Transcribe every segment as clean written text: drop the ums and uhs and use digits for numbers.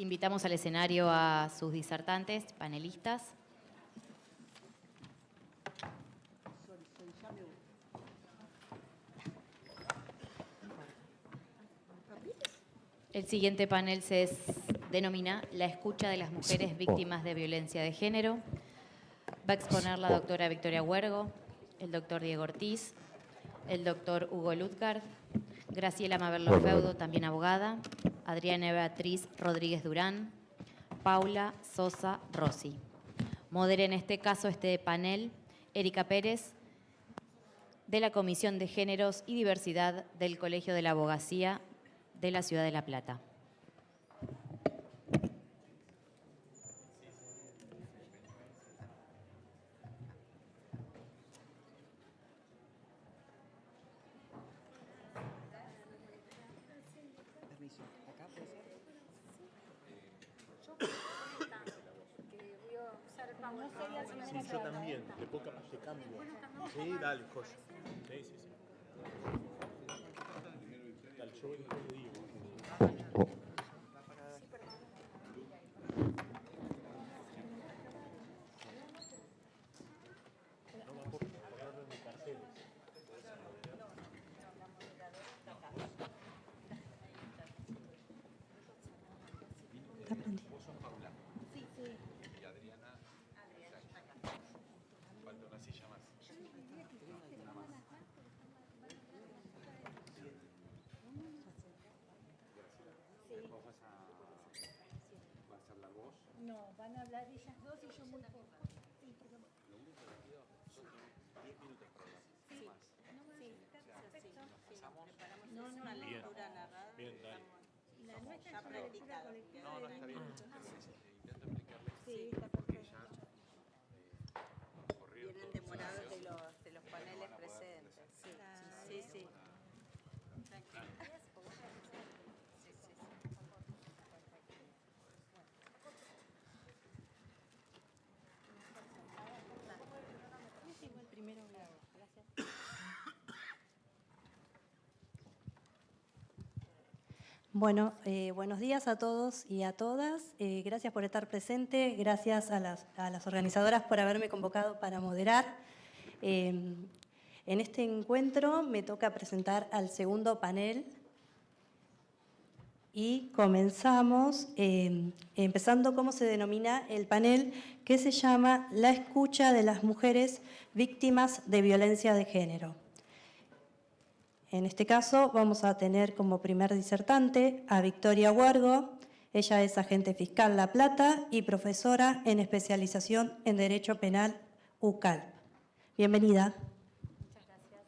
Invitamos al escenario a sus disertantes, panelistas. El siguiente panel se denomina La escucha de las mujeres víctimas de violencia de género. Va a exponer la doctora Victoria Huergo, el doctor Diego Ortiz, el doctor Hugo Lutgard, Graciela Mabel Lofeudo, también abogada, Adriana Beatriz Rodríguez Durán, Paula Sosa Rossi. Modera en este caso este panel Erika Pérez, de la Comisión de Géneros y Diversidad del Colegio de la Abogacía de la Ciudad de La Plata. Sí, yo también, después capaz te cambio. Sí, dale, joya. Sí, sí, sí. Dale, yo después le digo. No me acuerdo ponerlo en mis carteles. Está prendido. Vos sos Paula. Sí, sí. Y Adriana. Falta una silla más. Una más. ¿Vos vas a hacer la voz? No, van a hablar ellas dos y yo muy poco. Sí, pero... Lo único que pido son 10 minutos para hablar. Sí, Más. sí, está perfecto. Pasamos. No, no, una no. lectura narrada. Bien, dale. La nuestra es una lectura colectiva. No, no, está bien. Intento explicarles Sí, está porque perfecto. ya corrieron Vienen todos demorados los de los paneles presentes. Sí, sí, sí. Tranquila. Sí, sí, sí. Primero, gracias. Bueno, buenos días a todos y a todas. Gracias por estar presente, gracias a las organizadoras por haberme convocado para moderar. En este encuentro me toca presentar al segundo panel y comenzamos empezando cómo se denomina el panel, que se llama La escucha de las mujeres víctimas de violencia de género. En este caso vamos a tener como primer disertante a Victoria Huergo. Ella es agente fiscal La Plata y profesora en especialización en Derecho Penal UCAL. Bienvenida. Muchas gracias.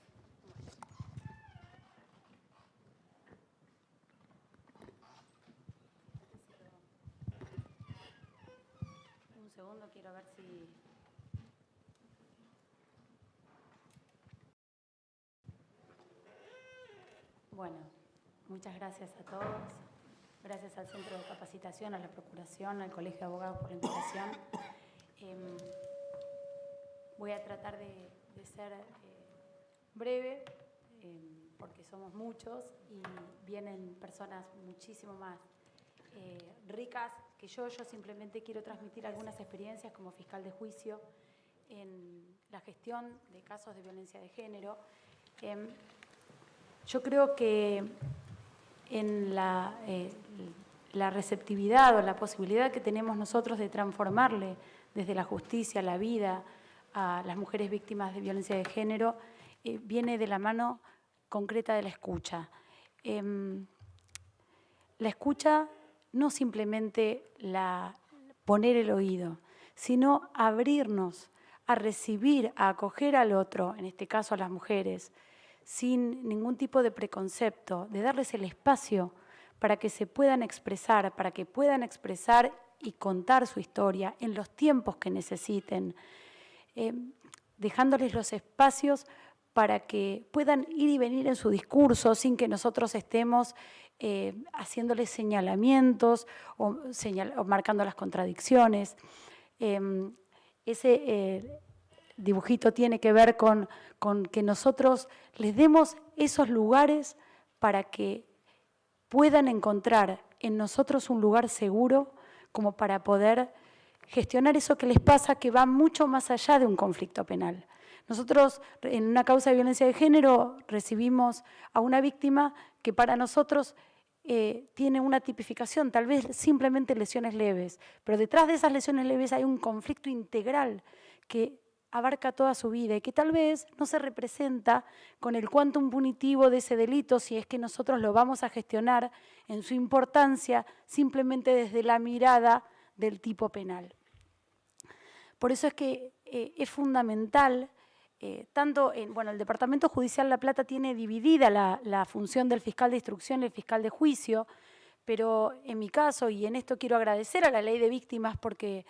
Un segundo, quiero ver si... Bueno, muchas gracias a todos. Gracias al Centro de Capacitación, a la Procuración, al Colegio de Abogados por la invitación. Voy a tratar de ser breve, porque somos muchos y vienen personas muchísimo más ricas que yo. Yo simplemente quiero transmitir algunas experiencias como fiscal de juicio en la gestión de casos de violencia de género. Yo creo que en la receptividad o la posibilidad que tenemos nosotros de transformarle desde la justicia, la vida, a las mujeres víctimas de violencia de género, viene de la mano concreta de la escucha. La escucha no simplemente poner el oído, sino abrirnos a recibir, a acoger al otro, en este caso a las mujeres, sin ningún tipo de preconcepto, de darles el espacio para que se puedan expresar, y contar su historia en los tiempos que necesiten, dejándoles los espacios para que puedan ir y venir en su discurso sin que nosotros estemos haciéndoles señalamientos o marcando las contradicciones. Ese dibujito tiene que ver con que nosotros les demos esos lugares para que puedan encontrar en nosotros un lugar seguro como para poder gestionar eso que les pasa, que va mucho más allá de un conflicto penal. Nosotros, en una causa de violencia de género, recibimos a una víctima que para nosotros tiene una tipificación, tal vez simplemente lesiones leves, pero detrás de esas lesiones leves hay un conflicto integral que abarca toda su vida y que tal vez no se representa con el quantum punitivo de ese delito si es que nosotros lo vamos a gestionar en su importancia simplemente desde la mirada del tipo penal. Por eso es que es fundamental, tanto el Departamento Judicial La Plata tiene dividida la función del fiscal de instrucción y el fiscal de juicio, pero en mi caso, y en esto quiero agradecer a la Ley de Víctimas porque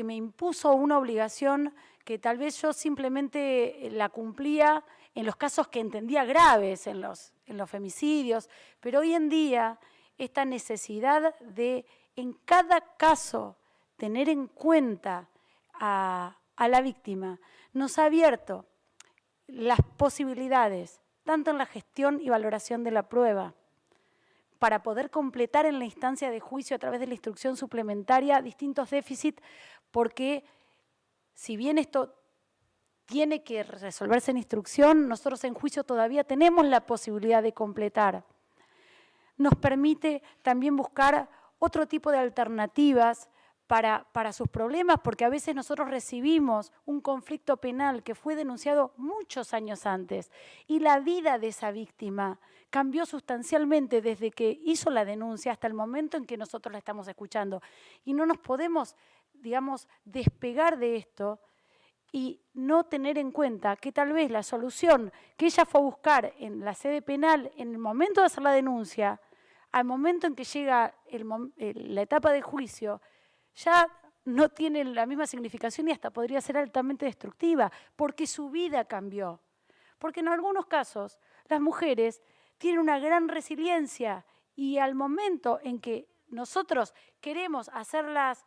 me impuso una obligación que tal vez yo simplemente la cumplía en los casos que entendía graves, en los femicidios, pero hoy en día esta necesidad de en cada caso tener en cuenta a la víctima nos ha abierto las posibilidades, tanto en la gestión y valoración de la prueba, para poder completar en la instancia de juicio a través de la instrucción suplementaria distintos déficits, porque si bien esto tiene que resolverse en instrucción, nosotros en juicio todavía tenemos la posibilidad de completar. Nos permite también buscar otro tipo de alternativas para sus problemas, porque a veces nosotros recibimos un conflicto penal que fue denunciado muchos años antes y la vida de esa víctima cambió sustancialmente desde que hizo la denuncia hasta el momento en que nosotros la estamos escuchando. Y no nos podemos, digamos, despegar de esto y no tener en cuenta que tal vez la solución que ella fue a buscar en la sede penal en el momento de hacer la denuncia, al momento en que llega la etapa de juicio, ya no tiene la misma significación y hasta podría ser altamente destructiva, porque su vida cambió. Porque en algunos casos las mujeres tienen una gran resiliencia y al momento en que nosotros queremos hacerlas,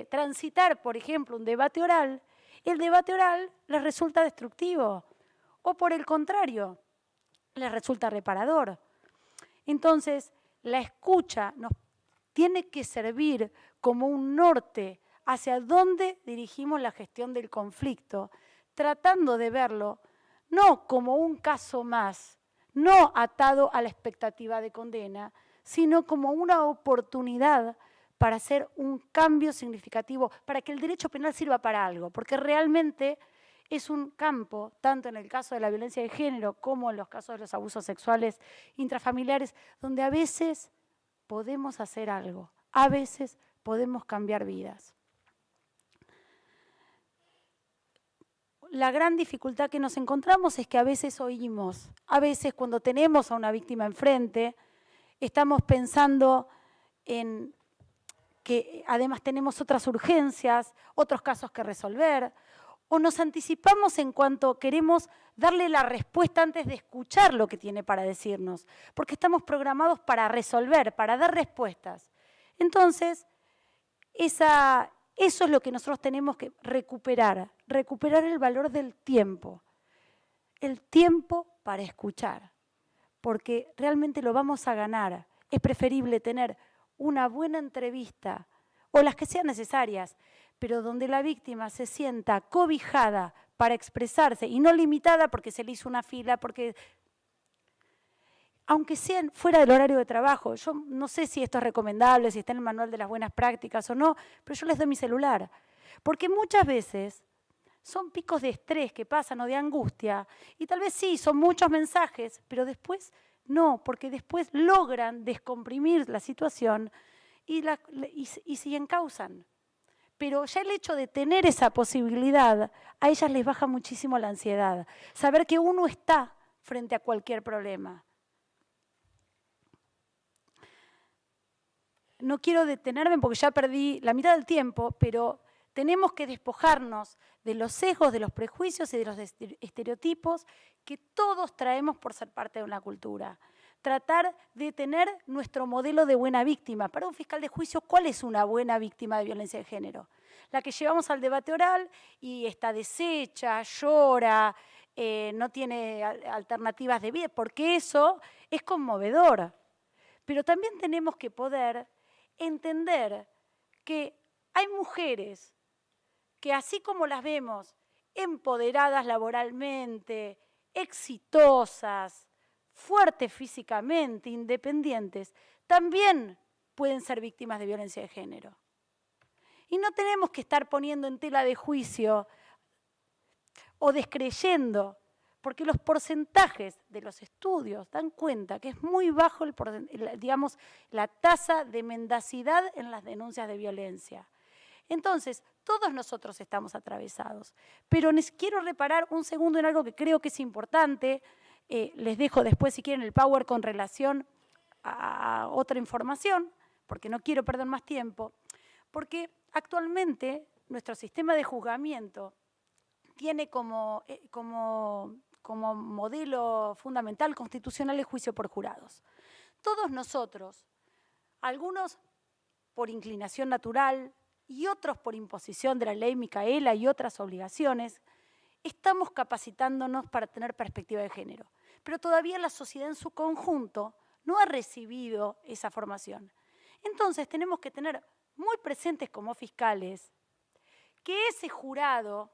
transitar, por ejemplo, un debate oral, el debate oral les resulta destructivo o por el contrario, les resulta reparador. Entonces, la escucha nos tiene que servir como un norte hacia dónde dirigimos la gestión del conflicto, tratando de verlo no como un caso más, no atado a la expectativa de condena, sino como una oportunidad para hacer un cambio significativo, para que el derecho penal sirva para algo, porque realmente es un campo, tanto en el caso de la violencia de género como en los casos de los abusos sexuales intrafamiliares, donde a veces podemos hacer algo, a veces podemos cambiar vidas. La gran dificultad que nos encontramos es que a veces oímos, a veces cuando tenemos a una víctima enfrente, estamos pensando en que además tenemos otras urgencias, otros casos que resolver, o nos anticipamos en cuanto queremos darle la respuesta antes de escuchar lo que tiene para decirnos, porque estamos programados para resolver, para dar respuestas. Entonces, eso es lo que nosotros tenemos que recuperar el valor del tiempo, el tiempo para escuchar, porque realmente lo vamos a ganar. Es preferible tener una buena entrevista, o las que sean necesarias, pero donde la víctima se sienta cobijada para expresarse y no limitada porque se le hizo una fila, porque aunque sean fuera del horario de trabajo, yo no sé si esto es recomendable, si está en el manual de las buenas prácticas o no, pero yo les doy mi celular, porque muchas veces son picos de estrés que pasan o de angustia, y tal vez sí, son muchos mensajes, pero después no, porque después logran descomprimir la situación y se encausan. Pero ya el hecho de tener esa posibilidad, a ellas les baja muchísimo la ansiedad. Saber que uno está frente a cualquier problema. No quiero detenerme porque ya perdí la mitad del tiempo, pero tenemos que despojarnos de los sesgos, de los prejuicios y de los estereotipos que todos traemos por ser parte de una cultura. Tratar de tener nuestro modelo de buena víctima. Para un fiscal de juicio, ¿cuál es una buena víctima de violencia de género? La que llevamos al debate oral y está deshecha, llora, no tiene alternativas de vida, porque eso es conmovedor. Pero también tenemos que poder entender que hay mujeres que así como las vemos empoderadas laboralmente, exitosas, fuertes físicamente, independientes, también pueden ser víctimas de violencia de género. Y no tenemos que estar poniendo en tela de juicio o descreyendo, porque los porcentajes de los estudios dan cuenta que es muy bajo la tasa de mendacidad en las denuncias de violencia. Entonces, todos nosotros estamos atravesados, pero quiero reparar un segundo en algo que creo que es importante. Les dejo después, si quieren, el power con relación a otra información, porque no quiero perder más tiempo, porque actualmente nuestro sistema de juzgamiento tiene como modelo fundamental constitucional el juicio por jurados. Todos nosotros, algunos por inclinación natural y otros por imposición de la ley Micaela y otras obligaciones, estamos capacitándonos para tener perspectiva de género. Pero todavía la sociedad en su conjunto no ha recibido esa formación. Entonces tenemos que tener muy presentes como fiscales que ese jurado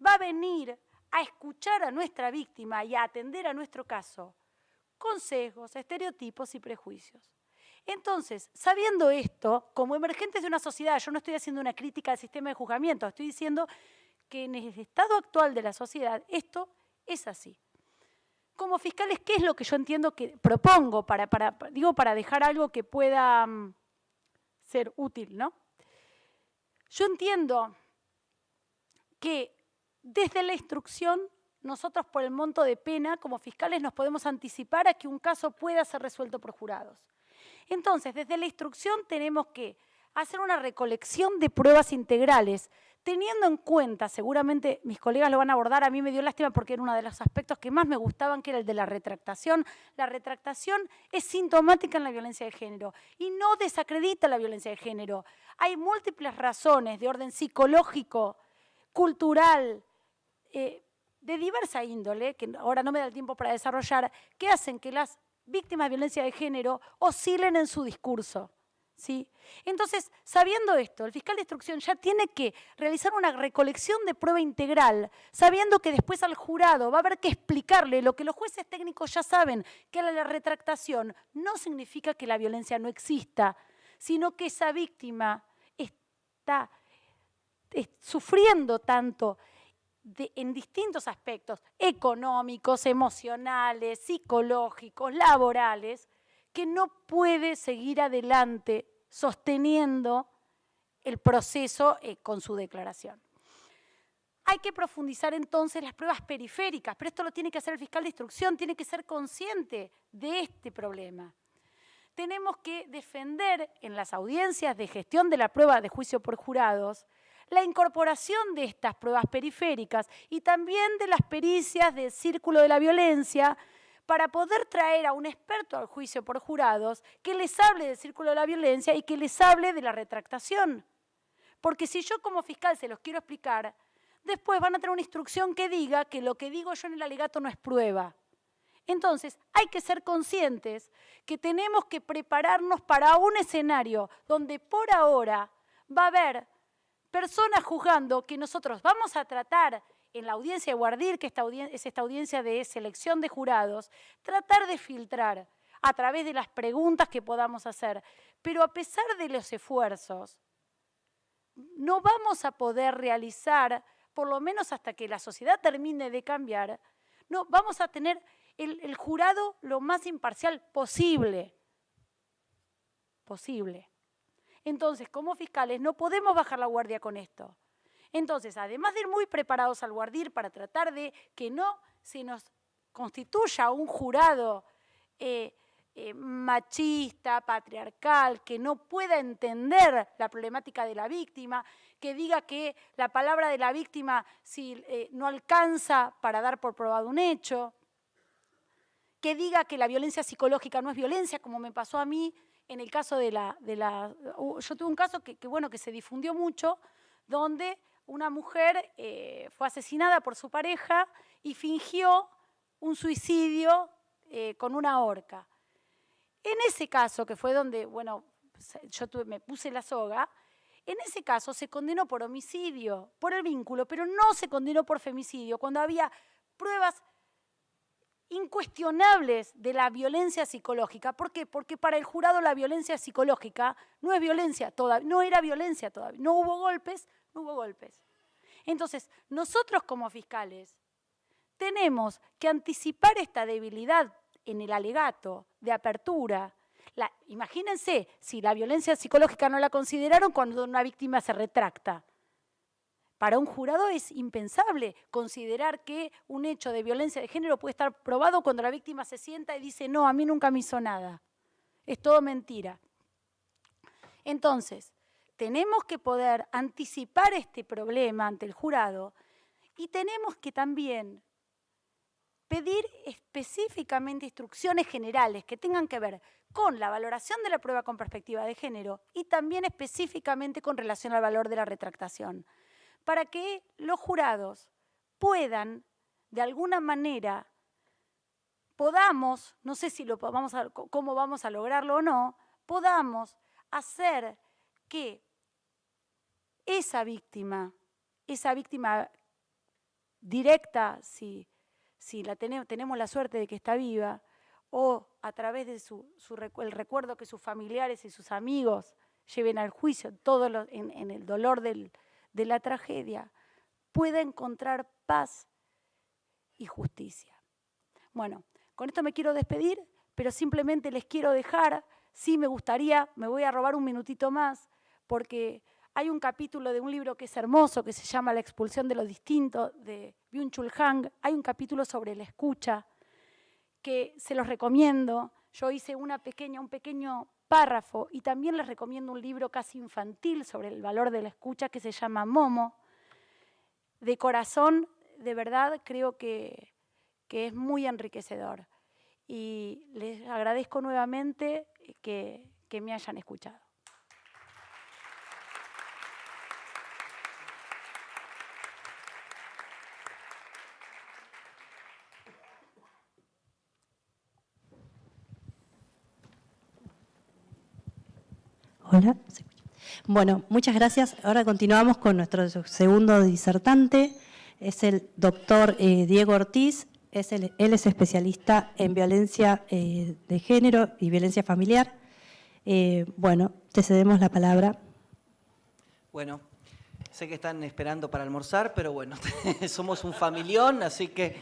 va a venir a escuchar a nuestra víctima y a atender a nuestro caso con sesgos, estereotipos y prejuicios. Entonces, sabiendo esto, como emergentes de una sociedad, yo no estoy haciendo una crítica al sistema de juzgamiento, estoy diciendo que en el estado actual de la sociedad esto es así. Como fiscales, ¿qué es lo que yo entiendo que propongo para dejar algo que pueda ser útil, ¿no? Yo entiendo que desde la instrucción, nosotros por el monto de pena, como fiscales, nos podemos anticipar a que un caso pueda ser resuelto por jurados. Entonces, desde la instrucción tenemos que hacer una recolección de pruebas integrales, teniendo en cuenta, seguramente mis colegas lo van a abordar, a mí me dio lástima porque era uno de los aspectos que más me gustaban, que era el de la retractación. La retractación es sintomática en la violencia de género y no desacredita la violencia de género. Hay múltiples razones de orden psicológico, cultural, de diversa índole, que ahora no me da el tiempo para desarrollar, que hacen que las víctimas de violencia de género oscilen en su discurso, ¿sí? Entonces, sabiendo esto, el fiscal de instrucción ya tiene que realizar una recolección de prueba integral, sabiendo que después al jurado va a haber que explicarle lo que los jueces técnicos ya saben, que la retractación no significa que la violencia no exista, sino que esa víctima está sufriendo tanto en distintos aspectos económicos, emocionales, psicológicos, laborales, que no puede seguir adelante sosteniendo el proceso con su declaración. Hay que profundizar entonces las pruebas periféricas, pero esto lo tiene que hacer el fiscal de instrucción, tiene que ser consciente de este problema. Tenemos que defender en las audiencias de gestión de la prueba de juicio por jurados la incorporación de estas pruebas periféricas y también de las pericias del círculo de la violencia para poder traer a un experto al juicio por jurados que les hable del círculo de la violencia y que les hable de la retractación. Porque si yo como fiscal se los quiero explicar, después van a tener una instrucción que diga que lo que digo yo en el alegato no es prueba. Entonces, hay que ser conscientes que tenemos que prepararnos para un escenario donde por ahora va a haber personas juzgando que nosotros vamos a tratar en la audiencia de Guardir, que es esta audiencia de selección de jurados, tratar de filtrar a través de las preguntas que podamos hacer. Pero a pesar de los esfuerzos, no vamos a poder realizar, por lo menos hasta que la sociedad termine de cambiar, no, vamos a tener el jurado lo más imparcial posible. Entonces, como fiscales, no podemos bajar la guardia con esto. Entonces, además de ir muy preparados al Guardir para tratar de que no se nos constituya un jurado machista, patriarcal, que no pueda entender la problemática de la víctima, que diga que la palabra de la víctima no alcanza para dar por probado un hecho, que diga que la violencia psicológica no es violencia, como me pasó a mí en el caso yo tuve un caso que se difundió mucho, donde una mujer fue asesinada por su pareja y fingió un suicidio con una horca. En ese caso, que fue donde, bueno, me puse la soga, en ese caso se condenó por homicidio, por el vínculo, pero no se condenó por femicidio, cuando había pruebas incuestionables de la violencia psicológica. ¿Por qué? Porque para el jurado la violencia psicológica no es violencia todavía, no era violencia todavía. No hubo golpes, no hubo golpes. Entonces, nosotros como fiscales tenemos que anticipar esta debilidad en el alegato de apertura. Imagínense si la violencia psicológica no la consideraron cuando una víctima se retracta. Para un jurado es impensable considerar que un hecho de violencia de género puede estar probado cuando la víctima se sienta y dice, no, a mí nunca me hizo nada. Es todo mentira. Entonces, tenemos que poder anticipar este problema ante el jurado y tenemos que también pedir específicamente instrucciones generales que tengan que ver con la valoración de la prueba con perspectiva de género y también específicamente con relación al valor de la retractación, para que los jurados puedan, de alguna manera, podamos, no sé si cómo vamos a lograrlo o no, podamos hacer que esa víctima directa, si tenemos la suerte de que está viva, o a través de el recuerdo que sus familiares y sus amigos lleven al juicio, en el dolor de la tragedia, pueda encontrar paz y justicia. Bueno, con esto me quiero despedir, pero simplemente les quiero dejar, sí me voy a robar un minutito más, porque hay un capítulo de un libro que es hermoso, que se llama La expulsión de lo distinto, de Byung-Chul Han. Hay un capítulo sobre la escucha, que se los recomiendo. Yo hice un pequeño párrafo y también les recomiendo un libro casi infantil sobre el valor de la escucha que se llama Momo. De corazón, de verdad, creo que es muy enriquecedor. Y les agradezco nuevamente que me hayan escuchado. Hola. Bueno, muchas gracias. Ahora continuamos con nuestro segundo disertante. Es el doctor Diego Ortiz. Él es especialista en violencia de género y violencia familiar. Bueno, te cedemos la palabra. Bueno, sé que están esperando para almorzar, pero bueno, somos un familión, así que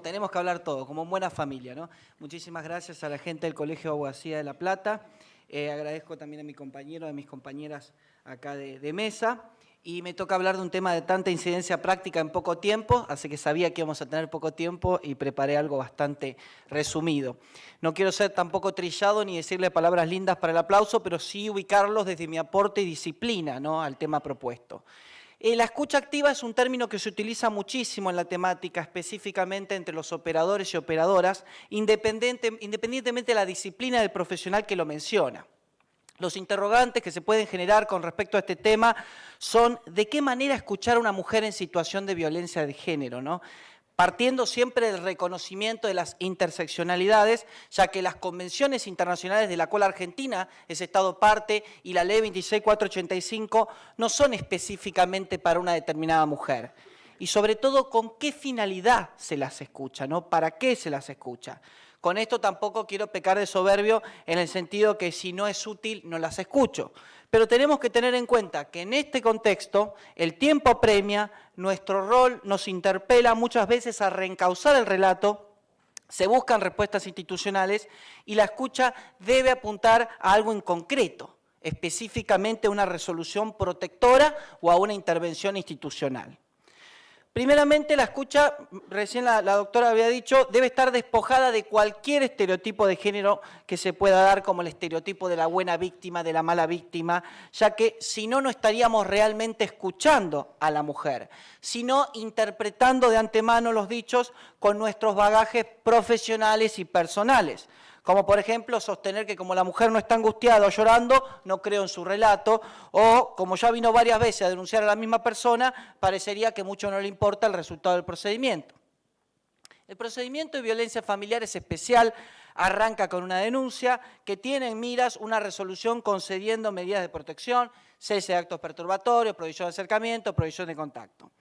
tenemos que hablar todo, como buena familia, ¿no? Muchísimas gracias a la gente del Colegio Abogacía de La Plata. Agradezco también a mi compañero, a mis compañeras acá de mesa. Y me toca hablar de un tema de tanta incidencia práctica en poco tiempo, así que sabía que íbamos a tener poco tiempo y preparé algo bastante resumido. No quiero ser tampoco trillado ni decirle palabras lindas para el aplauso, pero sí ubicarlos desde mi aporte y disciplina, ¿no?, al tema propuesto. La escucha activa es un término que se utiliza muchísimo en la temática, específicamente entre los operadores y operadoras, independientemente de la disciplina del profesional que lo menciona. Los interrogantes que se pueden generar con respecto a este tema son ¿de qué manera escuchar a una mujer en situación de violencia de género, ¿no? Partiendo siempre del reconocimiento de las interseccionalidades, ya que las convenciones internacionales de la cual Argentina es Estado parte y la Ley 26485 no son específicamente para una determinada mujer. Y sobre todo, ¿con qué finalidad se las escucha, ¿no? ¿Para qué se las escucha? Con esto tampoco quiero pecar de soberbio en el sentido que si no es útil, no las escucho. Pero tenemos que tener en cuenta que en este contexto el tiempo apremia, nuestro rol nos interpela muchas veces a reencauzar el relato, se buscan respuestas institucionales y la escucha debe apuntar a algo en concreto, específicamente a una resolución protectora o a una intervención institucional. Primeramente, la escucha, recién la doctora había dicho, debe estar despojada de cualquier estereotipo de género que se pueda dar, como el estereotipo de la buena víctima, de la mala víctima, ya que si no, no estaríamos realmente escuchando a la mujer, sino interpretando de antemano los dichos con nuestros bagajes profesionales y personales. Como por ejemplo sostener que como la mujer no está angustiada o llorando, no creo en su relato, o como ya vino varias veces a denunciar a la misma persona, parecería que mucho no le importa el resultado del procedimiento. El procedimiento de violencia familiar es especial, arranca con una denuncia que tiene en miras una resolución concediendo medidas de protección, cese de actos perturbatorios, prohibición de acercamiento, prohibición de contacto.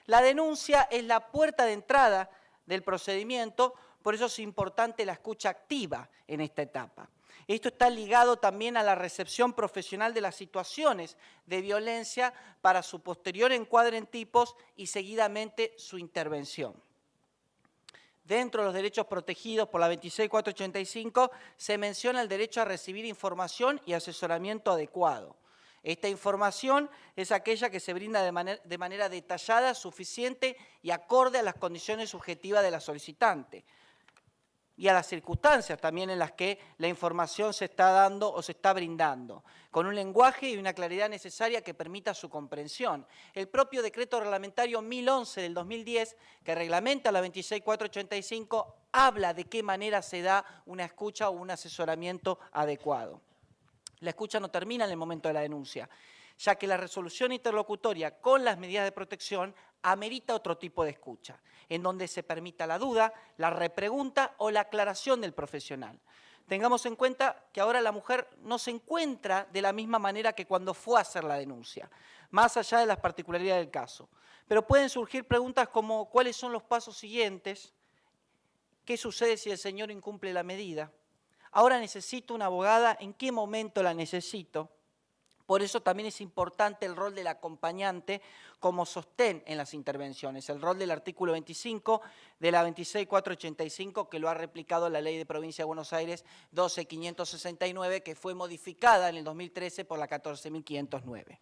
La denuncia es la puerta de entrada del procedimiento, por eso es importante la escucha activa en esta etapa. Esto está ligado también a la recepción profesional de las situaciones de violencia para su posterior encuadre en tipos y seguidamente su intervención. Dentro de los derechos protegidos por la 26485 se menciona el derecho a recibir información y asesoramiento adecuado. Esta información es aquella que se brinda de manera detallada, suficiente y acorde a las condiciones subjetivas de la solicitante y a las circunstancias también en las que la información se está dando o se está brindando, con un lenguaje y una claridad necesaria que permita su comprensión. El propio decreto reglamentario 1011 del 2010, que reglamenta la 26485, habla de qué manera se da una escucha o un asesoramiento adecuado. La escucha no termina en el momento de la denuncia, ya que la resolución interlocutoria con las medidas de protección amerita otro tipo de escucha, en donde se permita la duda, la repregunta o la aclaración del profesional. Tengamos en cuenta que ahora la mujer no se encuentra de la misma manera que cuando fue a hacer la denuncia, más allá de las particularidades del caso. Pero pueden surgir preguntas como ¿cuáles son los pasos siguientes? ¿Qué sucede si el señor incumple la medida? Ahora necesito una abogada, ¿en qué momento la necesito? Por eso también es importante el rol del acompañante como sostén en las intervenciones, el rol del artículo 25 de la 26485 que lo ha replicado la Ley de Provincia de Buenos Aires 12569 que fue modificada en el 2013 por la 14509.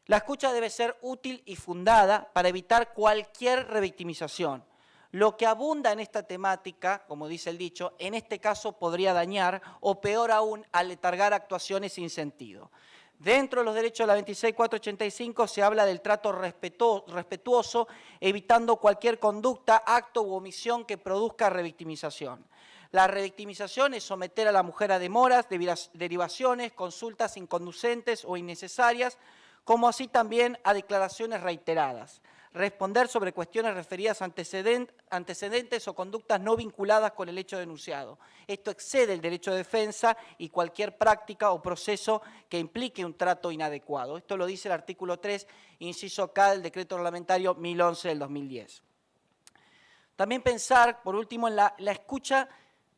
La escucha debe ser útil y fundada para evitar cualquier revictimización. Lo que abunda en esta temática, como dice el dicho, en este caso podría dañar o peor aún aletargar actuaciones sin sentido. Dentro de los derechos de la 26485 se habla del trato respetuoso, evitando cualquier conducta, acto u omisión que produzca revictimización. La revictimización es someter a la mujer a demoras, derivaciones, consultas inconducentes o innecesarias, como así también a declaraciones reiteradas. Responder sobre cuestiones referidas a antecedentes o conductas no vinculadas con el hecho denunciado. Esto excede el derecho de defensa y cualquier práctica o proceso que implique un trato inadecuado. Esto lo dice el artículo 3, inciso K del decreto reglamentario 1011 del 2010. También pensar, por último, en la escucha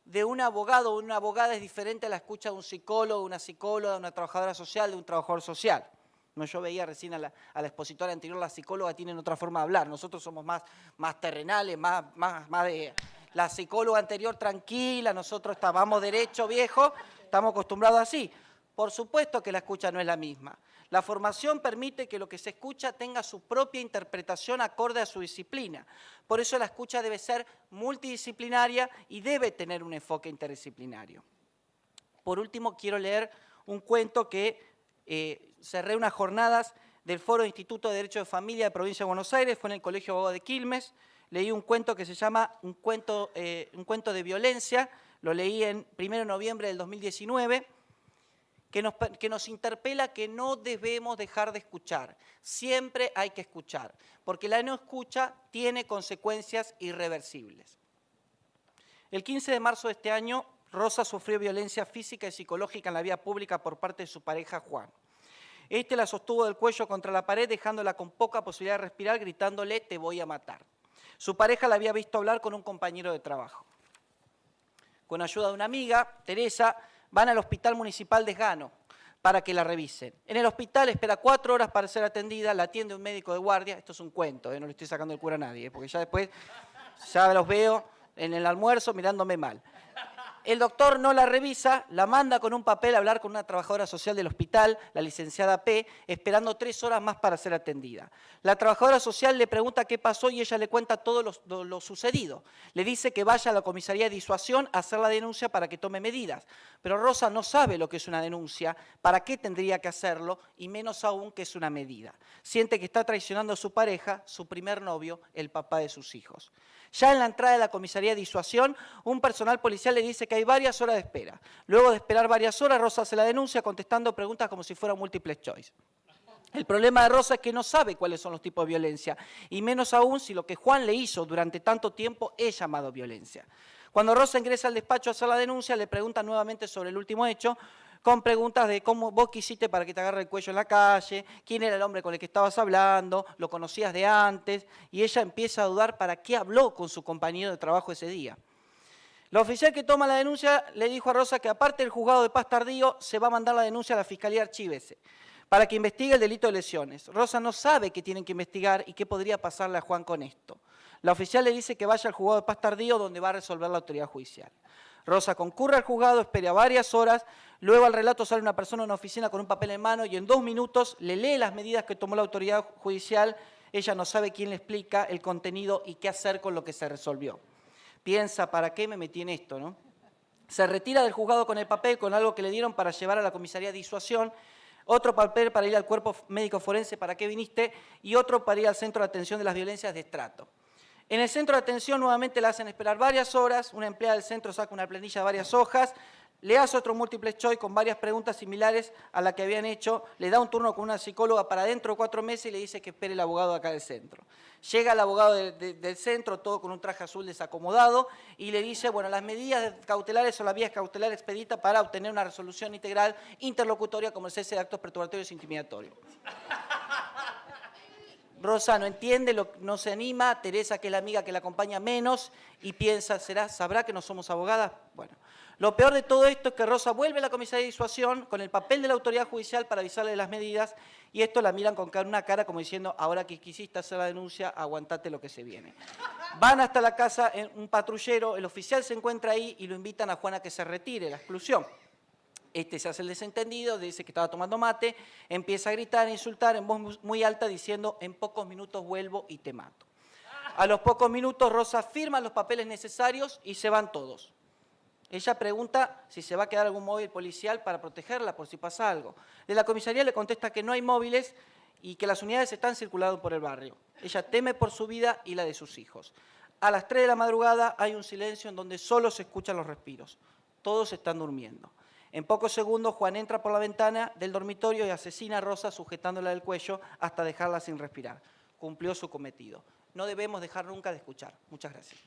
de un abogado o una abogada es diferente a la escucha de un psicólogo, una psicóloga, de una trabajadora social, de un trabajador social. No, yo veía recién a la expositora anterior, la psicóloga tienen otra forma de hablar. Nosotros somos más terrenales, más de... La psicóloga anterior tranquila, nosotros vamos derecho, viejo, estamos acostumbrados así. Por supuesto que la escucha no es la misma. La formación permite que lo que se escucha tenga su propia interpretación acorde a su disciplina. Por eso la escucha debe ser multidisciplinaria y debe tener un enfoque interdisciplinario. Por último, quiero leer un cuento que cerré unas jornadas del Foro de Instituto de Derecho de Familia de Provincia de Buenos Aires, fue en el Colegio Abogado de Quilmes, leí un cuento que se llama Un cuento de violencia, lo leí en 1 de noviembre del 2019, que nos interpela que no debemos dejar de escuchar, siempre hay que escuchar, porque la no escucha tiene consecuencias irreversibles. El 15 de marzo de este año, Rosa sufrió violencia física y psicológica en la vía pública por parte de su pareja Juan. Este la sostuvo del cuello contra la pared, dejándola con poca posibilidad de respirar, gritándole, te voy a matar. Su pareja la había visto hablar con un compañero de trabajo. Con ayuda de una amiga, Teresa, van al Hospital Municipal de Esgano para que la revisen. En el hospital espera 4 horas para ser atendida, la atiende un médico de guardia. Esto es un cuento, no le estoy sacando el cura a nadie, porque ya después ya los veo en el almuerzo mirándome mal. El doctor no la revisa, la manda con un papel a hablar con una trabajadora social del hospital, la licenciada P., esperando 3 horas más para ser atendida. La trabajadora social le pregunta qué pasó y ella le cuenta todo lo sucedido. Le dice que vaya a la comisaría de disuasión a hacer la denuncia para que tome medidas. Pero Rosa no sabe lo que es una denuncia, para qué tendría que hacerlo y menos aún que es una medida. Siente que está traicionando a su pareja, su primer novio, el papá de sus hijos. Ya en la entrada de la comisaría de disuasión, un personal policial le dice que hay varias horas de espera. Luego de esperar varias horas, Rosa hace la denuncia contestando preguntas como si fuera múltiples choice. El problema de Rosa es que no sabe cuáles son los tipos de violencia, y menos aún si lo que Juan le hizo durante tanto tiempo es llamado violencia. Cuando Rosa ingresa al despacho a hacer la denuncia, le preguntan nuevamente sobre el último hecho, con preguntas de cómo vos quisiste para que te agarre el cuello en la calle, quién era el hombre con el que estabas hablando, lo conocías de antes, y ella empieza a dudar para qué habló con su compañero de trabajo ese día. La oficial que toma la denuncia le dijo a Rosa que aparte del juzgado de paz tardío, se va a mandar la denuncia a la Fiscalía Archívese para que investigue el delito de lesiones. Rosa no sabe qué tienen que investigar y qué podría pasarle a Juan con esto. La oficial le dice que vaya al juzgado de paz tardío donde va a resolver la autoridad judicial. Rosa concurre al juzgado, espera varias horas, luego al relato sale una persona en una oficina con un papel en mano y en 2 minutos le lee las medidas que tomó la autoridad judicial. Ella no sabe quién le explica el contenido y qué hacer con lo que se resolvió. Piensa, ¿para qué me metí en esto, no? Se retira del juzgado con el papel, con algo que le dieron para llevar a la comisaría de disuasión, otro papel para ir al cuerpo médico forense, ¿para qué viniste? Y otro para ir al centro de atención de las violencias de estrato. En el centro de atención nuevamente la hacen esperar varias horas, una empleada del centro saca una planilla de varias hojas, le hace otro múltiple choice con varias preguntas similares a la que habían hecho, le da un turno con una psicóloga para dentro de 4 meses y le dice que espere el abogado acá del centro. Llega el abogado del centro, todo con un traje azul desacomodado, y le dice, bueno, las medidas cautelares son la vía cautelar expedita para obtener una resolución integral interlocutoria como el cese de actos perturbatorios e intimidatorios. Rosa no entiende, no se anima, Teresa, que es la amiga que la acompaña, menos, y piensa, ¿sabrá que no somos abogadas? Bueno, lo peor de todo esto es que Rosa vuelve a la comisaría de disuasión con el papel de la autoridad judicial para avisarle de las medidas, y esto la miran con una cara como diciendo, ahora que quisiste hacer la denuncia, aguantate lo que se viene. Van hasta la casa en un patrullero, el oficial se encuentra ahí y lo invitan a Juan a que se retire la exclusión. Este se hace el desentendido, dice que estaba tomando mate, empieza a gritar, a insultar en voz muy alta diciendo, en pocos minutos vuelvo y te mato. A los pocos minutos Rosa firma los papeles necesarios y se van todos. Ella pregunta si se va a quedar algún móvil policial para protegerla por si pasa algo. De la comisaría le contesta que no hay móviles y que las unidades están circulando por el barrio. Ella teme por su vida y la de sus hijos. A las 3 de la madrugada hay un silencio en donde solo se escuchan los respiros. Todos están durmiendo. En pocos segundos, Juan entra por la ventana del dormitorio y asesina a Rosa sujetándola del cuello hasta dejarla sin respirar. Cumplió su cometido. No debemos dejar nunca de escuchar. Muchas gracias.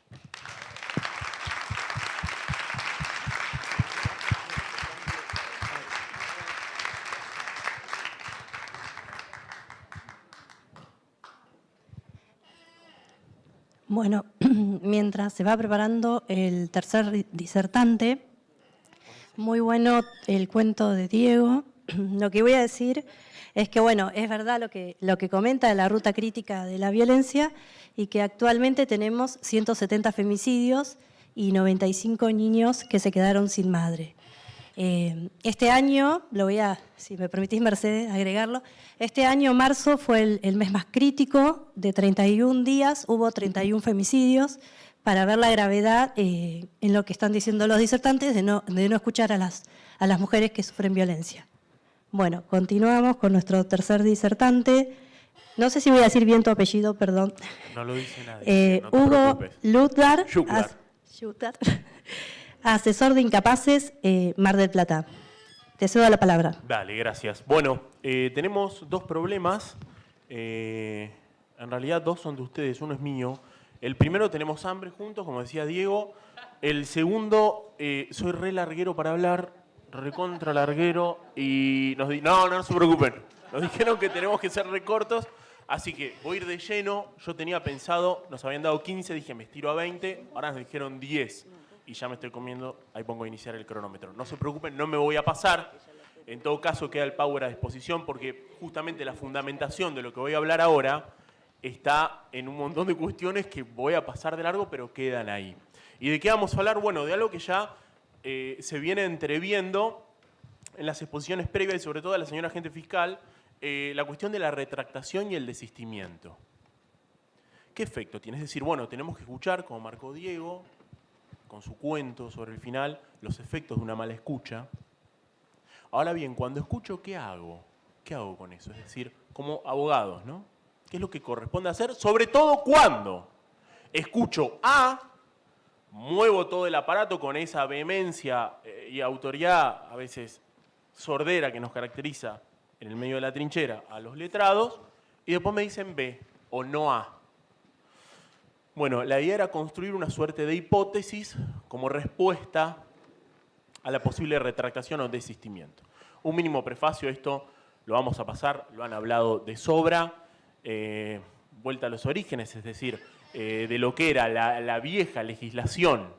Bueno, mientras se va preparando el tercer disertante, muy bueno el cuento de Diego. Lo que voy a decir es que, bueno, es verdad lo que comenta de la ruta crítica de la violencia y que actualmente tenemos 170 femicidios y 95 niños que se quedaron sin madre. Este año, lo voy a, si me permitís, Mercedes, agregarlo, este año, marzo, fue el mes más crítico, de 31 días, hubo 31 femicidios, para ver la gravedad en lo que están diciendo los disertantes de no escuchar a las mujeres que sufren violencia. Bueno, continuamos con nuestro tercer disertante. No sé si voy a decir bien tu apellido, perdón. No lo dice nadie. No te Hugo preocupes. Lutgar, Schutgar. asesor de incapaces, Mar del Plata. Te cedo la palabra. Dale, gracias. Bueno, tenemos 2 problemas. En realidad 2 son de ustedes, uno es mío. El primero, tenemos hambre juntos, como decía Diego. El segundo, soy re larguero para hablar, recontra larguero, y no se preocupen. Nos dijeron que tenemos que ser recortos, así que voy a ir de lleno. Yo tenía pensado, nos habían dado 15, dije me estiro a 20, ahora nos dijeron 10. Y ya me estoy comiendo, ahí pongo a iniciar el cronómetro. No se preocupen, no me voy a pasar. En todo caso, queda el power a disposición, porque justamente la fundamentación de lo que voy a hablar ahora está en un montón de cuestiones que voy a pasar de largo, pero quedan ahí. ¿Y de qué vamos a hablar? Bueno, de algo que ya se viene entreviendo en las exposiciones previas y sobre todo a la señora agente fiscal, la cuestión de la retractación y el desistimiento. ¿Qué efecto tiene? Es decir, bueno, tenemos que escuchar, como marcó Diego, con su cuento sobre el final, los efectos de una mala escucha. Ahora bien, cuando escucho, ¿qué hago? ¿Qué hago con eso? Es decir, como abogados, ¿no? ¿Qué es lo que corresponde hacer? Sobre todo cuando escucho A, muevo todo el aparato con esa vehemencia y autoridad, a veces sordera, que nos caracteriza en el medio de la trinchera a los letrados y después me dicen B o no A. Bueno, la idea era construir una suerte de hipótesis como respuesta a la posible retractación o desistimiento. Un mínimo prefacio, esto lo vamos a pasar, lo han hablado de sobra, vuelta a los orígenes, es decir, de lo que era la vieja legislación,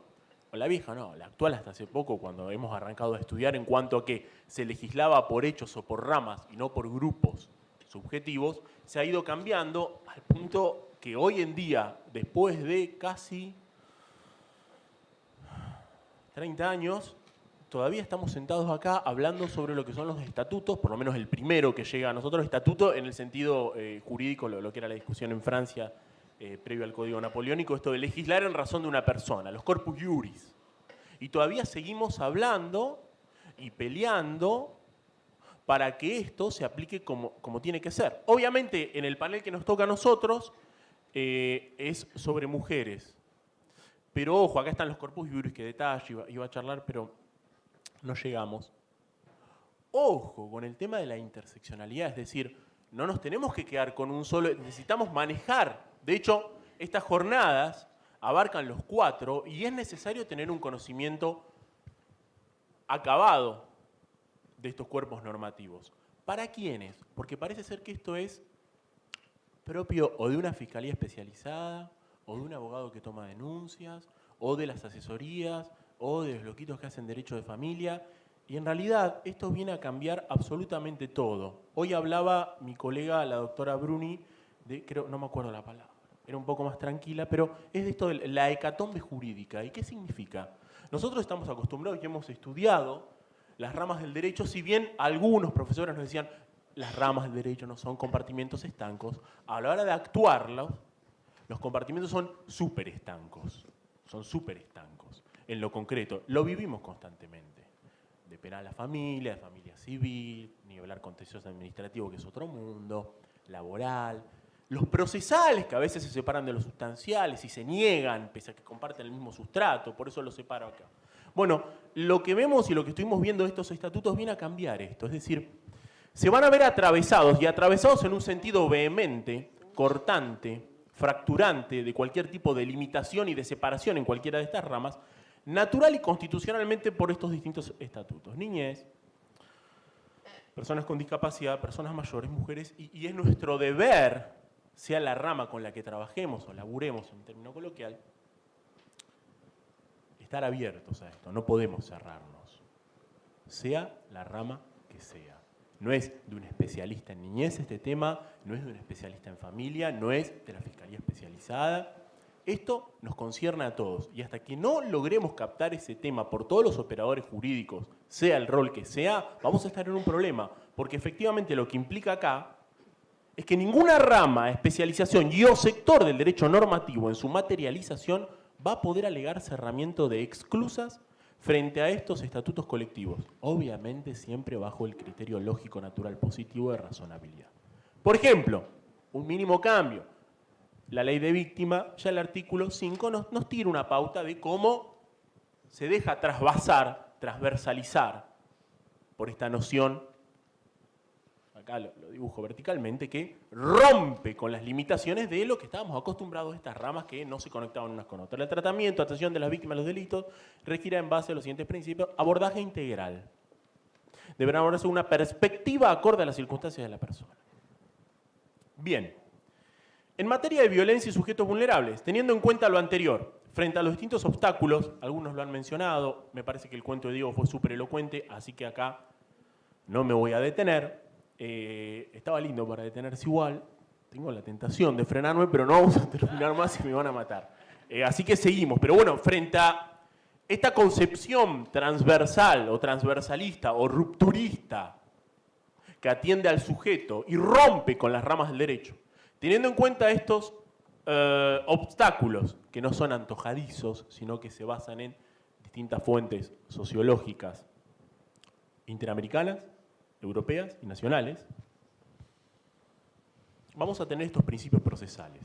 o la vieja no, la actual hasta hace poco, cuando hemos arrancado a estudiar en cuanto a que se legislaba por hechos o por ramas y no por grupos subjetivos, se ha ido cambiando al punto que hoy en día, después de casi 30 años, todavía estamos sentados acá hablando sobre lo que son los estatutos, por lo menos el primero que llega a nosotros, estatuto en el sentido jurídico, lo que era la discusión en Francia previo al Código Napoleónico, esto de legislar en razón de una persona, los corpus iuris. Y todavía seguimos hablando y peleando para que esto se aplique como tiene que ser. Obviamente, en el panel que nos toca a nosotros es sobre mujeres. Pero ojo, acá están los corpus iuris que detalle, iba a charlar, pero no llegamos. Ojo con el tema de la interseccionalidad, es decir, no nos tenemos que quedar con un solo, necesitamos manejar. De hecho, estas jornadas abarcan los 4 y es necesario tener un conocimiento acabado de estos cuerpos normativos. ¿Para quiénes? Porque parece ser que esto es propio o de una fiscalía especializada, o de un abogado que toma denuncias, o de las asesorías, o de los loquitos que hacen derecho de familia. Y en realidad esto viene a cambiar absolutamente todo. Hoy hablaba mi colega, la doctora Bruni, creo, no me acuerdo la palabra, era un poco más tranquila, pero es de esto de la hecatombe jurídica. ¿Y qué significa? Nosotros estamos acostumbrados y hemos estudiado las ramas del derecho, si bien algunos profesores nos decían las ramas del derecho no son compartimentos estancos, a la hora de actuarlos, los compartimentos son súper estancos, en lo concreto. Lo vivimos constantemente, de penal a familia, de familia civil, ni hablar contencioso administrativo, que es otro mundo, laboral, los procesales, que a veces se separan de los sustanciales y se niegan, pese a que comparten el mismo sustrato, por eso los separo acá. Bueno, lo que vemos y lo que estuvimos viendo de estos estatutos viene a cambiar esto, es decir, se van a ver atravesados, y atravesados en un sentido vehemente, cortante, fracturante, de cualquier tipo de limitación y de separación en cualquiera de estas ramas, natural y constitucionalmente por estos distintos estatutos. Niñez, personas con discapacidad, personas mayores, mujeres, y es nuestro deber, sea la rama con la que trabajemos o laburemos en término coloquial, estar abiertos a esto, no podemos cerrarnos, sea la rama que sea. No es de un especialista en niñez este tema, no es de un especialista en familia, no es de la Fiscalía Especializada. Esto nos concierne a todos y hasta que no logremos captar ese tema por todos los operadores jurídicos, sea el rol que sea, vamos a estar en un problema, porque efectivamente lo que implica acá es que ninguna rama, especialización y o sector del derecho normativo en su materialización va a poder alegar cerramiento de exclusas frente a estos estatutos colectivos, obviamente siempre bajo el criterio lógico, natural, positivo de razonabilidad. Por ejemplo, un mínimo cambio. La ley de víctima, ya el artículo 5 nos tira una pauta de cómo se deja trasvasar, transversalizar por esta noción, acá lo dibujo verticalmente, que rompe con las limitaciones de lo que estábamos acostumbrados a estas ramas que no se conectaban unas con otras. El tratamiento, atención de las víctimas de los delitos, requiere en base a los siguientes principios, abordaje integral. Deberá abordarse una perspectiva acorde a las circunstancias de la persona. Bien. En materia de violencia y sujetos vulnerables, teniendo en cuenta lo anterior, frente a los distintos obstáculos, algunos lo han mencionado, me parece que el cuento de Diego fue súper elocuente, así que acá no me voy a detener. Estaba lindo para detenerse igual, tengo la tentación de frenarme, pero no vamos a terminar más y me van a matar. Así que seguimos, pero bueno, frente a esta concepción transversal o transversalista o rupturista que atiende al sujeto y rompe con las ramas del derecho, teniendo en cuenta estos obstáculos que no son antojadizos, sino que se basan en distintas fuentes sociológicas interamericanas, europeas y nacionales, vamos a tener estos principios procesales.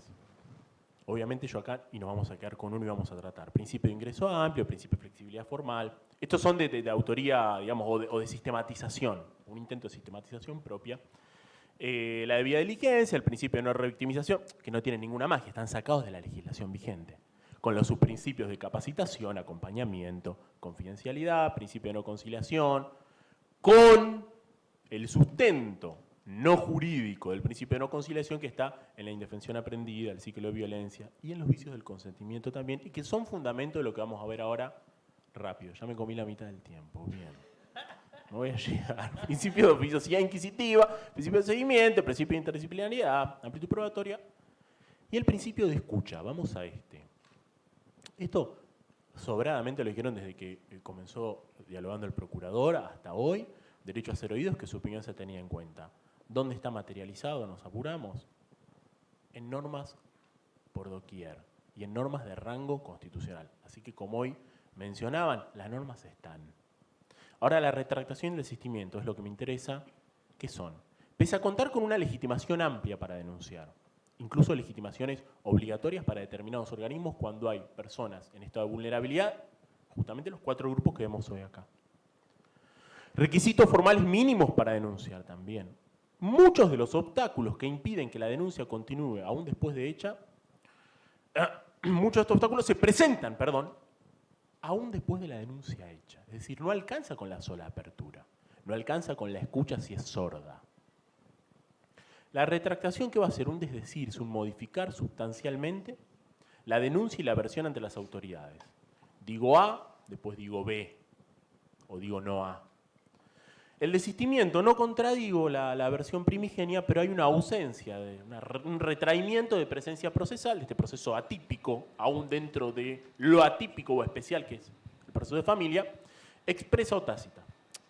Obviamente yo acá, y nos vamos a quedar con uno y vamos a tratar. Principio de ingreso amplio, principio de flexibilidad formal. Estos son de autoría, digamos, o de sistematización, un intento de sistematización propia. La debida diligencia, el principio de no revictimización, que no tienen ninguna magia, están sacados de la legislación vigente, con los subprincipios de capacitación, acompañamiento, confidencialidad, principio de no conciliación, con el sustento no jurídico del principio de no conciliación que está en la indefensión aprendida, el ciclo de violencia y en los vicios del consentimiento también, y que son fundamento de lo que vamos a ver ahora rápido. Ya me comí la mitad del tiempo, bien. No voy a llegar. Principio de oficiosidad inquisitiva, principio de seguimiento, principio de interdisciplinaridad, amplitud probatoria y el principio de escucha. Vamos a este. Esto sobradamente lo dijeron desde que comenzó dialogando el procurador hasta hoy. Derecho a ser oídos, que su opinión se tenía en cuenta. ¿Dónde está materializado? Nos apuramos. En normas por doquier y en normas de rango constitucional. Así que como hoy mencionaban, las normas están. Ahora la retractación y el desistimiento es lo que me interesa. ¿Qué son? Pese a contar con una legitimación amplia para denunciar, incluso legitimaciones obligatorias para determinados organismos cuando hay personas en estado de vulnerabilidad, justamente los 4 grupos que vemos hoy acá. Requisitos formales mínimos para denunciar también. Muchos de los obstáculos que impiden que la denuncia continúe aún después de hecha, muchos de estos obstáculos se presentan, aún después de la denuncia hecha. Es decir, no alcanza con la sola apertura, no alcanza con la escucha si es sorda. La retractación, ¿qué va a hacer? Un desdecirse, un modificar sustancialmente la denuncia y la versión ante las autoridades. Digo A, después digo B, o digo no A. El desistimiento, no contradigo la versión primigenia, pero hay una ausencia, un retraimiento de presencia procesal, de este proceso atípico, aún dentro de lo atípico o especial que es el proceso de familia, expresa o tácita,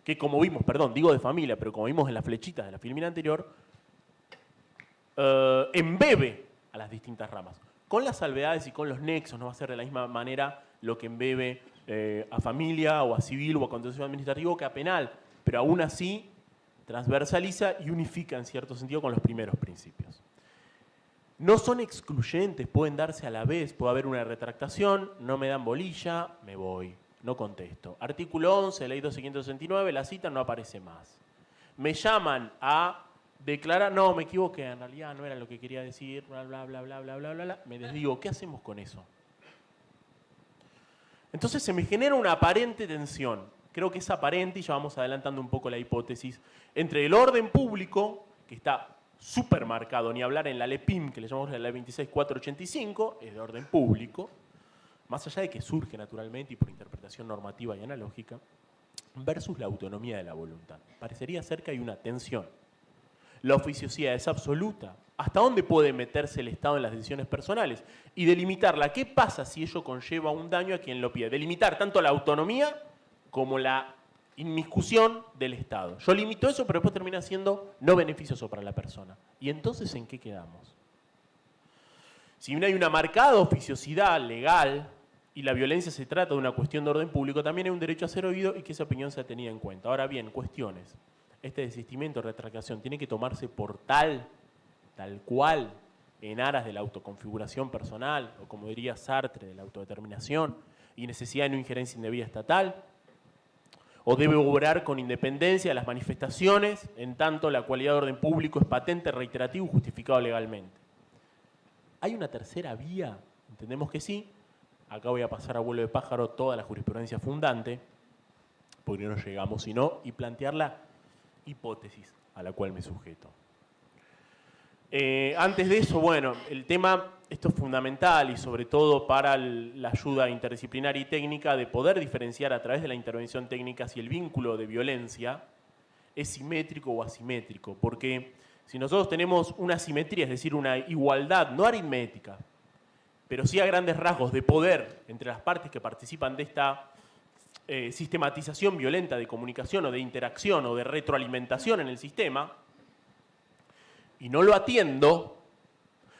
que como vimos, digo de familia, pero como vimos en las flechitas de la filmina anterior, embebe a las distintas ramas. Con las salvedades y con los nexos, no va a ser de la misma manera lo que embebe a familia o a civil o a contencioso administrativo que a penal, pero aún así transversaliza y unifica en cierto sentido con los primeros principios. No son excluyentes, pueden darse a la vez, puede haber una retractación, no me dan bolilla, me voy, no contesto. Artículo 11, ley 2569, la cita no aparece más. Me llaman a declarar, no, me equivoqué, en realidad no era lo que quería decir, bla, bla, bla, bla, bla, bla, bla, me desdigo, ¿qué hacemos con eso? Entonces se me genera una aparente tensión. Creo que es aparente, y ya vamos adelantando un poco la hipótesis, entre el orden público, que está súper marcado, ni hablar en la LEPIM, que le llamamos la ley 26485, es de orden público, más allá de que surge naturalmente y por interpretación normativa y analógica, versus la autonomía de la voluntad. Parecería ser que hay una tensión. La oficiosidad es absoluta. ¿Hasta dónde puede meterse el Estado en las decisiones personales? Y delimitarla. ¿Qué pasa si ello conlleva un daño a quien lo pide? Delimitar tanto la autonomía como la inmiscusión del Estado. Yo limito eso, pero después termina siendo no beneficioso para la persona. ¿Y entonces en qué quedamos? Si bien hay una marcada oficiosidad legal y la violencia se trata de una cuestión de orden público, también hay un derecho a ser oído y que esa opinión sea tenida en cuenta. Ahora bien, cuestiones. Este desistimiento o retractación tiene que tomarse por tal cual, en aras de la autoconfiguración personal, o como diría Sartre, de la autodeterminación, y necesidad de no injerencia indebida estatal, o debe obrar con independencia de las manifestaciones, en tanto la cualidad de orden público es patente, reiterativo y justificado legalmente. ¿Hay una tercera vía? Entendemos que sí. Acá voy a pasar a vuelo de pájaro toda la jurisprudencia fundante, porque no llegamos sino, y plantear la hipótesis a la cual me sujeto. Antes de eso, bueno, el tema, esto es fundamental y sobre todo para la ayuda interdisciplinaria y técnica de poder diferenciar a través de la intervención técnica si el vínculo de violencia es simétrico o asimétrico, porque si nosotros tenemos una simetría, es decir, una igualdad, no aritmética, pero sí a grandes rasgos de poder entre las partes que participan de esta sistematización violenta de comunicación o de interacción o de retroalimentación en el sistema, y no lo atiendo,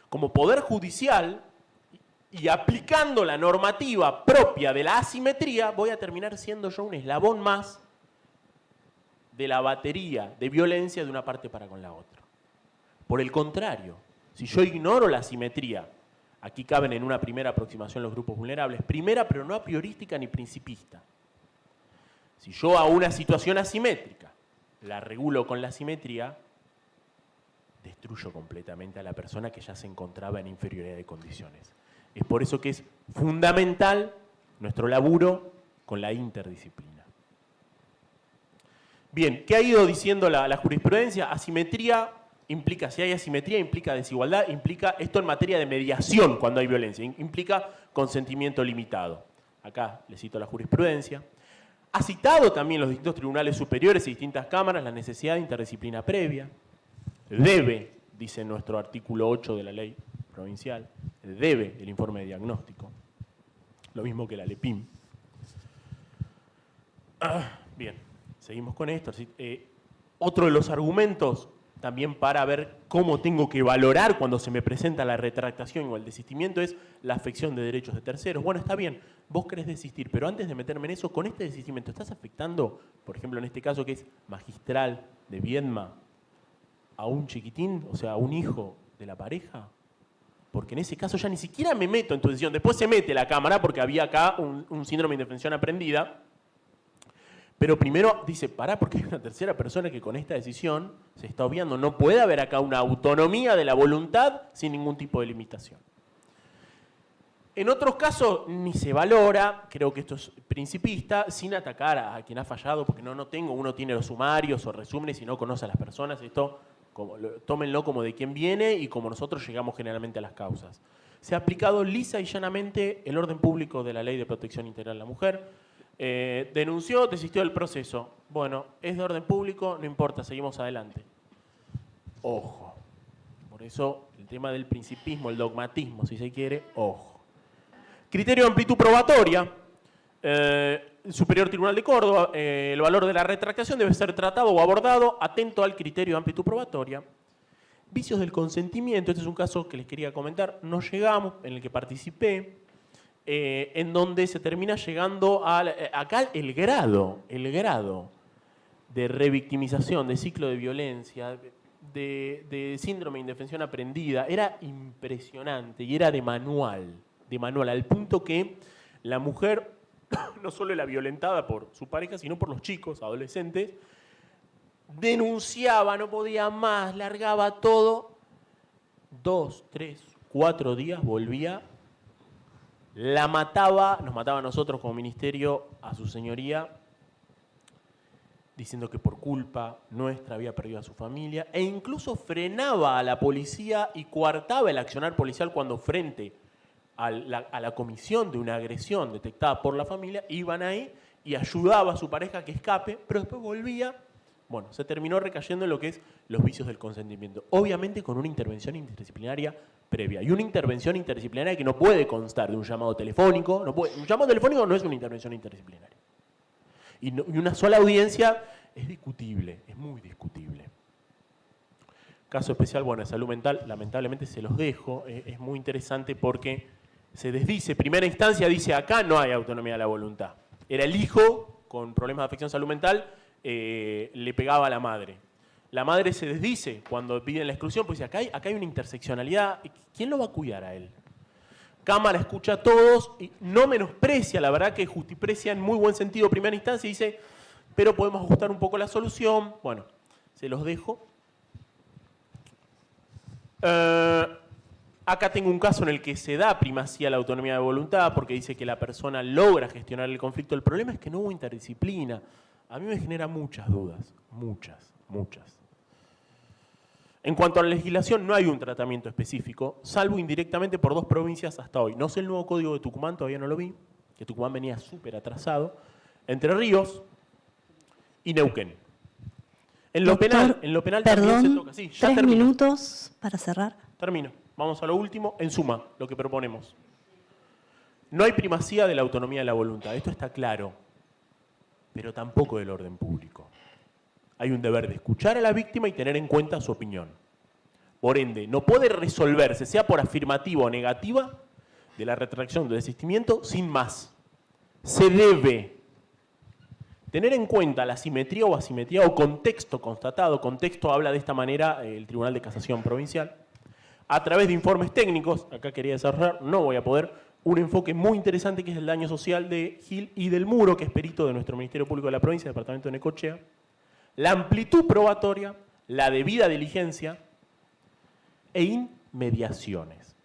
como poder judicial y aplicando la normativa propia de la asimetría, voy a terminar siendo yo un eslabón más de la batería de violencia de una parte para con la otra. Por el contrario, si yo ignoro la asimetría Aquí caben en una primera aproximación los grupos vulnerables. Primera, pero no a priorística ni principista. Si yo a una situación asimétrica la regulo con la simetría, destruyo completamente a la persona que ya se encontraba en inferioridad de condiciones. Es por eso que es fundamental nuestro laburo con la interdisciplina. Bien, ¿qué ha ido diciendo la jurisprudencia? Asimetría implica, si hay asimetría, implica desigualdad, implica esto en materia de mediación cuando hay violencia, implica consentimiento limitado. Acá le cito la jurisprudencia. Ha citado también los distintos tribunales superiores y distintas cámaras la necesidad de interdisciplina previa. Debe, dice nuestro artículo 8 de la ley provincial, debe el informe de diagnóstico. Lo mismo que la LEPIM. Bien, seguimos con esto. Otro de los argumentos también para ver cómo tengo que valorar cuando se me presenta la retractación o el desistimiento es la afección de derechos de terceros. Bueno, está bien, vos querés desistir, pero antes de meterme en eso, con este desistimiento, ¿estás afectando, por ejemplo, en este caso que es magistral de Viedma, a un chiquitín, o sea, a un hijo de la pareja? Porque en ese caso ya ni siquiera me meto en tu decisión. Después se mete la Cámara porque había acá un síndrome de indefensión aprendida. Pero primero dice, pará, porque hay una tercera persona que con esta decisión se está obviando. No puede haber acá una autonomía de la voluntad sin ningún tipo de limitación. En otros casos ni se valora, creo que esto es principista, sin atacar a quien ha fallado, porque uno tiene los sumarios o resúmenes y no conoce a las personas. Esto tómenlo como de quién viene y como nosotros llegamos generalmente a las causas. Se ha aplicado lisa y llanamente el orden público de la Ley de Protección Integral de la Mujer. Denunció, desistió del proceso. Bueno, es de orden público, no importa, seguimos adelante. Ojo. Por eso el tema del principismo, el dogmatismo, si se quiere, ojo. Criterio de amplitud probatoria. El Superior Tribunal de Córdoba, el valor de la retractación debe ser tratado o abordado atento al criterio de amplitud probatoria. Vicios del consentimiento, este es un caso que les quería comentar, no llegamos, en el que participé, en donde se termina llegando a acá el grado de revictimización, de ciclo de violencia, de síndrome de indefensión aprendida, era impresionante y era de manual, al punto que la mujer no solo era violentada por su pareja, sino por los chicos, adolescentes, denunciaba, no podía más, largaba todo, 2, 3, 4 días volvía, la mataba, nos mataba a nosotros como ministerio, a su señoría, diciendo que por culpa nuestra había perdido a su familia, e incluso frenaba a la policía y coartaba el accionar policial cuando frente a la comisión de una agresión detectada por la familia, iban ahí y ayudaba a su pareja a que escape, pero después volvía. Bueno, se terminó recayendo en lo que es los vicios del consentimiento. Obviamente con una intervención interdisciplinaria previa. Y una intervención interdisciplinaria que no puede constar de un llamado telefónico. Un llamado telefónico no es una intervención interdisciplinaria. Y una sola audiencia es discutible, es muy discutible. Caso especial, bueno, de salud mental, lamentablemente se los dejo. Es muy interesante porque se desdice, primera instancia dice acá no hay autonomía de la voluntad. Era el hijo con problemas de afección salud mental, le pegaba a la madre. La madre se desdice cuando piden la exclusión, pues dice, acá hay una interseccionalidad, ¿quién lo va a cuidar a él? Cámara escucha a todos, y no menosprecia, la verdad que justiprecia en muy buen sentido primera instancia y dice, pero podemos ajustar un poco la solución. Bueno, se los dejo. Acá tengo un caso en el que se da primacía a la autonomía de voluntad porque dice que la persona logra gestionar el conflicto. El problema es que no hubo interdisciplina. A mí me genera muchas dudas, muchas. En cuanto a la legislación, no hay un tratamiento específico, salvo indirectamente por 2 provincias hasta hoy. No sé el nuevo código de Tucumán, todavía no lo vi, que Tucumán venía súper atrasado. Entre Ríos y Neuquén. En lo penal también se toca. Sí, ya 3 termino. minutos para cerrar. Termino. Vamos a lo último. En suma, lo que proponemos. No hay primacía de la autonomía de la voluntad. Esto está claro. Pero tampoco del orden público. Hay un deber de escuchar a la víctima y tener en cuenta su opinión. Por ende, no puede resolverse, sea por afirmativa o negativa, de la retracción o desistimiento sin más. Se debe tener en cuenta la simetría o asimetría o contexto constatado. Contexto habla de esta manera el Tribunal de Casación Provincial. a través de informes técnicos, acá quería desarrollar, no voy a poder, un enfoque muy interesante que es el daño social de Gil y del Muro, que es perito de nuestro Ministerio Público de la provincia, departamento de Necochea, la amplitud probatoria, la debida diligencia e inmediaciones.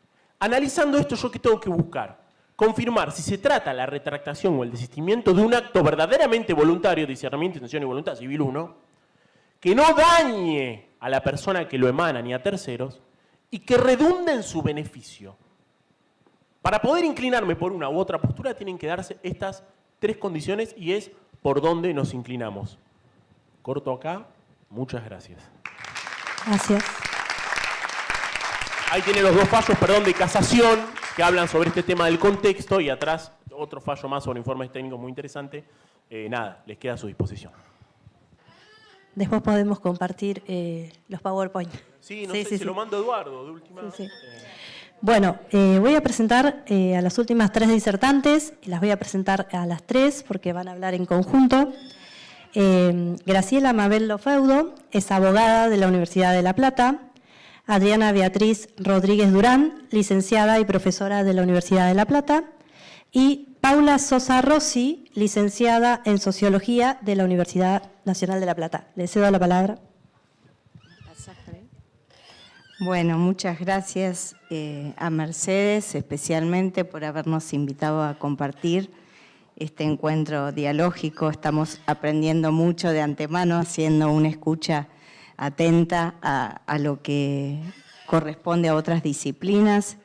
Analizando esto, ¿yo qué tengo que buscar? Confirmar si se trata la retractación o el desistimiento de un acto verdaderamente voluntario, discernimiento, intención y voluntad civil 1, que no dañe a la persona que lo emana ni a terceros y que redunde en su beneficio. Para poder inclinarme por una u otra postura tienen que darse estas 3 condiciones y es por donde nos inclinamos. Corto acá. Muchas gracias. Gracias. Ahí tienen los 2 fallos, perdón, de casación que hablan sobre este tema del contexto y atrás otro fallo más sobre informes técnicos muy interesante. Nada, les queda a su disposición. Después podemos compartir los PowerPoint. Sí, no sé, se lo mando a Eduardo, de última. Sí, sí. Bueno, voy a presentar a las últimas 3 disertantes, y las voy a presentar a las 3 porque van a hablar en conjunto. Graciela Mabel Lofeudo es abogada de la Universidad de La Plata. Adriana Beatriz Rodríguez Durán, licenciada y profesora de la Universidad de La Plata. Y Paula Sosa Rossi, licenciada en Sociología de la Universidad Nacional de La Plata. Le cedo la palabra. Bueno, muchas gracias a Mercedes, especialmente por habernos invitado a compartir este encuentro dialógico. Estamos aprendiendo mucho de antemano, haciendo una escucha atenta a lo que corresponde a otras disciplinas.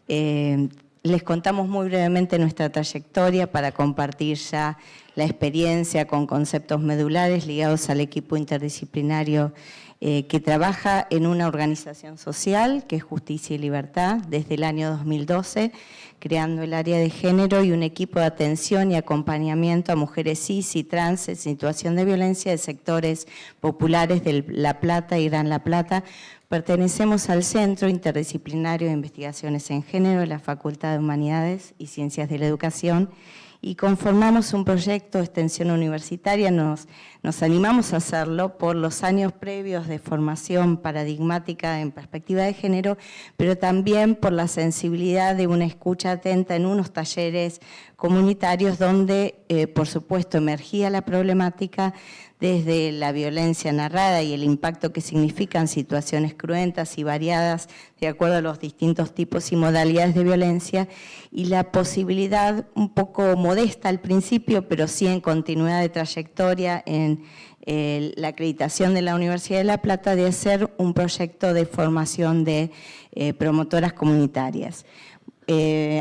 Les contamos muy brevemente nuestra trayectoria para compartir ya la experiencia con conceptos medulares ligados al equipo interdisciplinario que trabaja en una organización social que es Justicia y Libertad desde el año 2012, creando el área de género y un equipo de atención y acompañamiento a mujeres cis y trans en situación de violencia de sectores populares de La Plata y Gran La Plata. Pertenecemos al Centro Interdisciplinario de Investigaciones en Género de la Facultad de Humanidades y Ciencias de la Educación y conformamos un proyecto de extensión universitaria. Nos animamos a hacerlo por los años previos de formación paradigmática en perspectiva de género, pero también por la sensibilidad de una escucha atenta en unos talleres comunitarios donde, por supuesto, emergía la problemática desde la violencia narrada y el impacto que significan situaciones cruentas y variadas de acuerdo a los distintos tipos y modalidades de violencia, y la posibilidad un poco modesta al principio, pero sí en continuidad de trayectoria en la acreditación de la Universidad de La Plata, de hacer un proyecto de formación de promotoras comunitarias.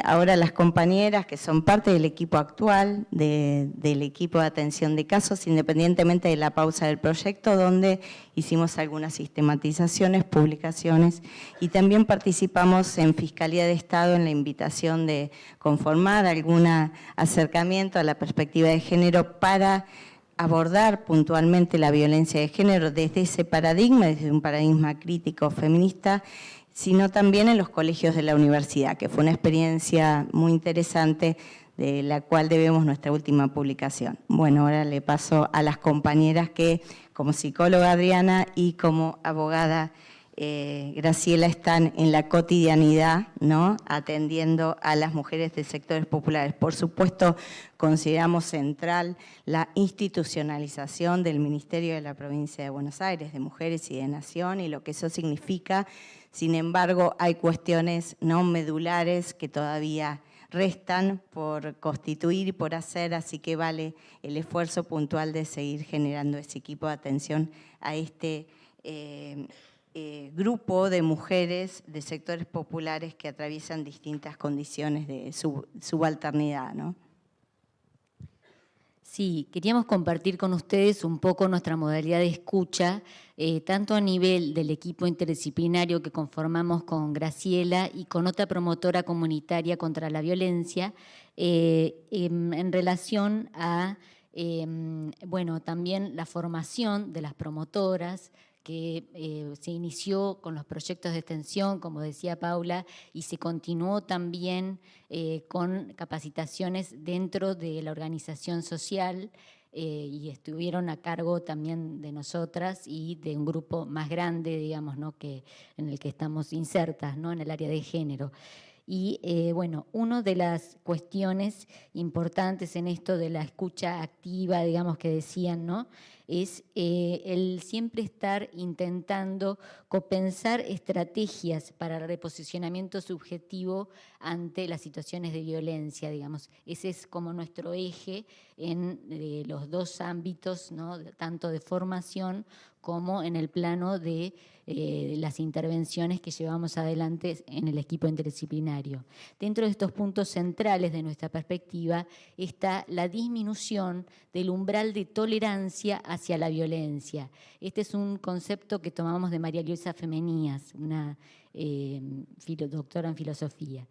Ahora las compañeras que son parte del equipo actual, del equipo de atención de casos, independientemente de la pausa del proyecto, donde hicimos algunas sistematizaciones, publicaciones, y también participamos en Fiscalía de Estado en la invitación de conformar algún acercamiento a la perspectiva de género para abordar puntualmente la violencia de género desde ese paradigma, desde un paradigma crítico feminista, sino también en los colegios de la universidad, que fue una experiencia muy interesante de la cual debemos nuestra última publicación. Bueno, ahora le paso a las compañeras que, como psicóloga Adriana y como abogada Graciela, están en la cotidianidad, ¿no?, atendiendo a las mujeres de sectores populares. Por supuesto, consideramos central la institucionalización del Ministerio de la Provincia de Buenos Aires, de Mujeres y de Nación, y lo que eso significa. Sin embargo, hay cuestiones no medulares que todavía restan por constituir y por hacer, así que vale el esfuerzo puntual de seguir generando ese equipo de atención a este grupo de mujeres de sectores populares que atraviesan distintas condiciones de subalternidad, ¿no? Sí, queríamos compartir con ustedes un poco nuestra modalidad de escucha, tanto a nivel del equipo interdisciplinario que conformamos con Graciela y con otra promotora comunitaria contra la violencia, en relación a, bueno, también la formación de las promotoras, que se inició con los proyectos de extensión, como decía Paula, y se continuó también con capacitaciones dentro de la organización social, y estuvieron a cargo también de nosotras y de un grupo más grande, digamos, ¿no? En el que estamos insertas, ¿no? En el área de género. Y bueno, una de las cuestiones importantes en esto de la escucha activa, digamos, que decían, ¿no? Es el siempre estar intentando copensar estrategias para el reposicionamiento subjetivo ante las situaciones de violencia, digamos. Ese es como nuestro eje en los dos ámbitos, ¿no? Tanto de formación como en el plano de las intervenciones que llevamos adelante en el equipo interdisciplinario. Dentro de estos puntos centrales de nuestra perspectiva está la disminución del umbral de tolerancia hacia la violencia. Este es un concepto que tomamos de María Luisa Femenías, una doctora en filosofía.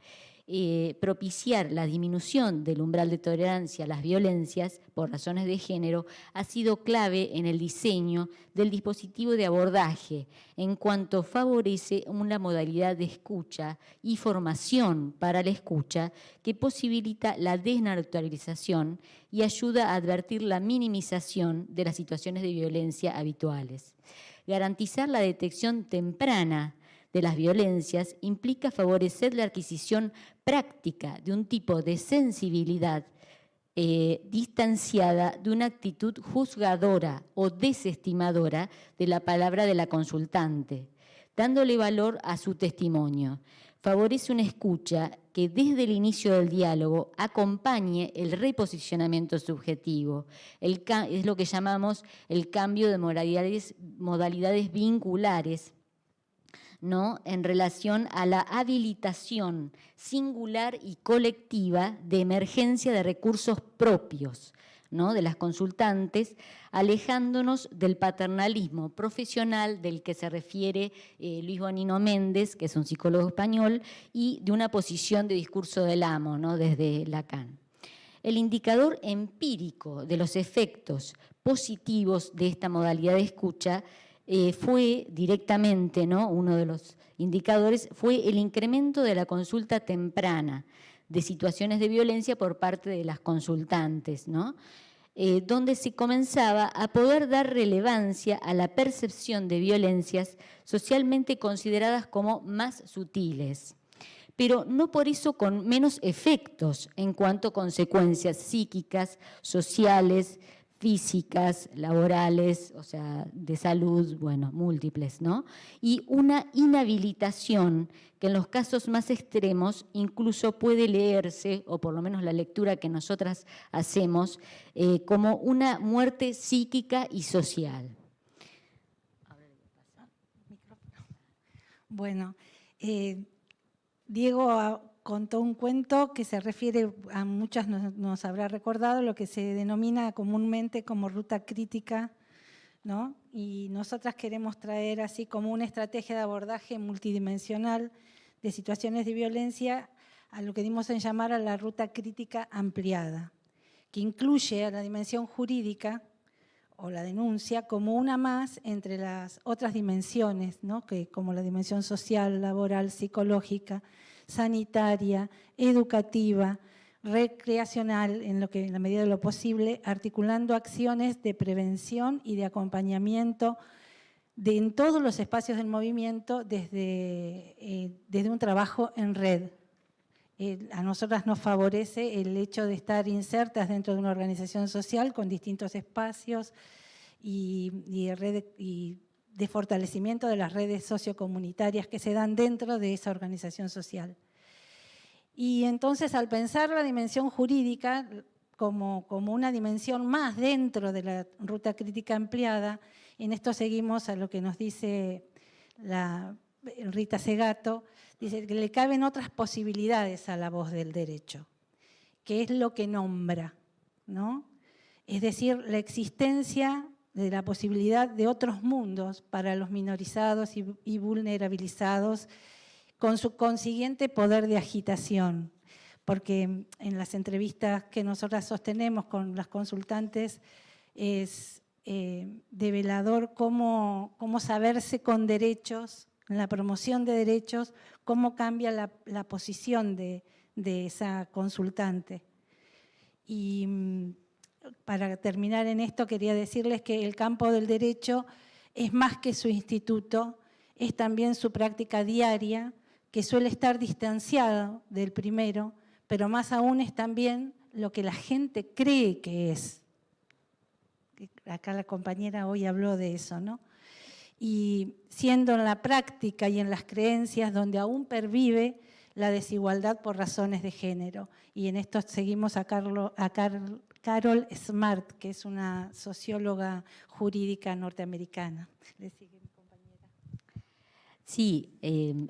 Propiciar la disminución del umbral de tolerancia a las violencias por razones de género ha sido clave en el diseño del dispositivo de abordaje, en cuanto favorece una modalidad de escucha y formación para la escucha que posibilita la desnaturalización y ayuda a advertir la minimización de las situaciones de violencia habituales. Garantizar la detección temprana de las violencias implica favorecer la adquisición práctica de un tipo de sensibilidad distanciada de una actitud juzgadora o desestimadora de la palabra de la consultante, dándole valor a su testimonio. Favorece una escucha que desde el inicio del diálogo acompañe el reposicionamiento subjetivo. Es lo que llamamos el cambio de modalidades vinculares, ¿no? En relación a la habilitación singular y colectiva de emergencia de recursos propios, ¿no? De las consultantes, alejándonos del paternalismo profesional del que se refiere Luis Bonino Méndez, que es un psicólogo español, y de una posición de discurso del amo, ¿no? Desde Lacan. El indicador empírico de los efectos positivos de esta modalidad de escucha fue directamente, ¿no? Uno de los indicadores fue el incremento de la consulta temprana de situaciones de violencia por parte de las consultantes, ¿no? Donde se comenzaba a poder dar relevancia a la percepción de violencias socialmente consideradas como más sutiles, pero no por eso con menos efectos en cuanto a consecuencias psíquicas, sociales, físicas, laborales, o sea, de salud, bueno, múltiples, ¿no? Y una inhabilitación que en los casos más extremos incluso puede leerse, o por lo menos la lectura que nosotras hacemos, como una muerte psíquica y social. Bueno, Diego contó un cuento que se refiere, a muchas nos habrá recordado, lo que se denomina comúnmente como ruta crítica, ¿no? Y nosotras queremos traer así como una estrategia de abordaje multidimensional de situaciones de violencia a lo que dimos en llamar a la ruta crítica ampliada, que incluye a la dimensión jurídica o la denuncia como una más entre las otras dimensiones, ¿no? Que como la dimensión social, laboral, psicológica, sanitaria, educativa, recreacional, en la medida de lo posible, articulando acciones de prevención y de acompañamiento en todos los espacios del movimiento desde un trabajo en red. A nosotras nos favorece el hecho de estar insertas dentro de una organización social con distintos espacios y de fortalecimiento de las redes sociocomunitarias que se dan dentro de esa organización social. Y entonces, al pensar la dimensión jurídica como una dimensión más dentro de la ruta crítica ampliada, en esto seguimos a lo que nos dice Rita Segato, dice que le caben otras posibilidades a la voz del derecho, que es lo que nombra, ¿no? Es decir, la existencia de la posibilidad de otros mundos para los minorizados y vulnerabilizados, con su consiguiente poder de agitación. Porque en las entrevistas que nosotras sostenemos con las consultantes es develador cómo saberse con derechos, en la promoción de derechos, cómo cambia la posición de esa consultante. Y para terminar en esto, quería decirles que el campo del derecho es más que su instituto, es también su práctica diaria, que suele estar distanciado del primero, pero más aún es también lo que la gente cree que es. Acá la compañera hoy habló de eso, ¿no? Y siendo en la práctica y en las creencias donde aún pervive la desigualdad por razones de género. Y en esto seguimos a Carol Smart, que es una socióloga jurídica norteamericana. ¿Le sigue mi compañera? Sí,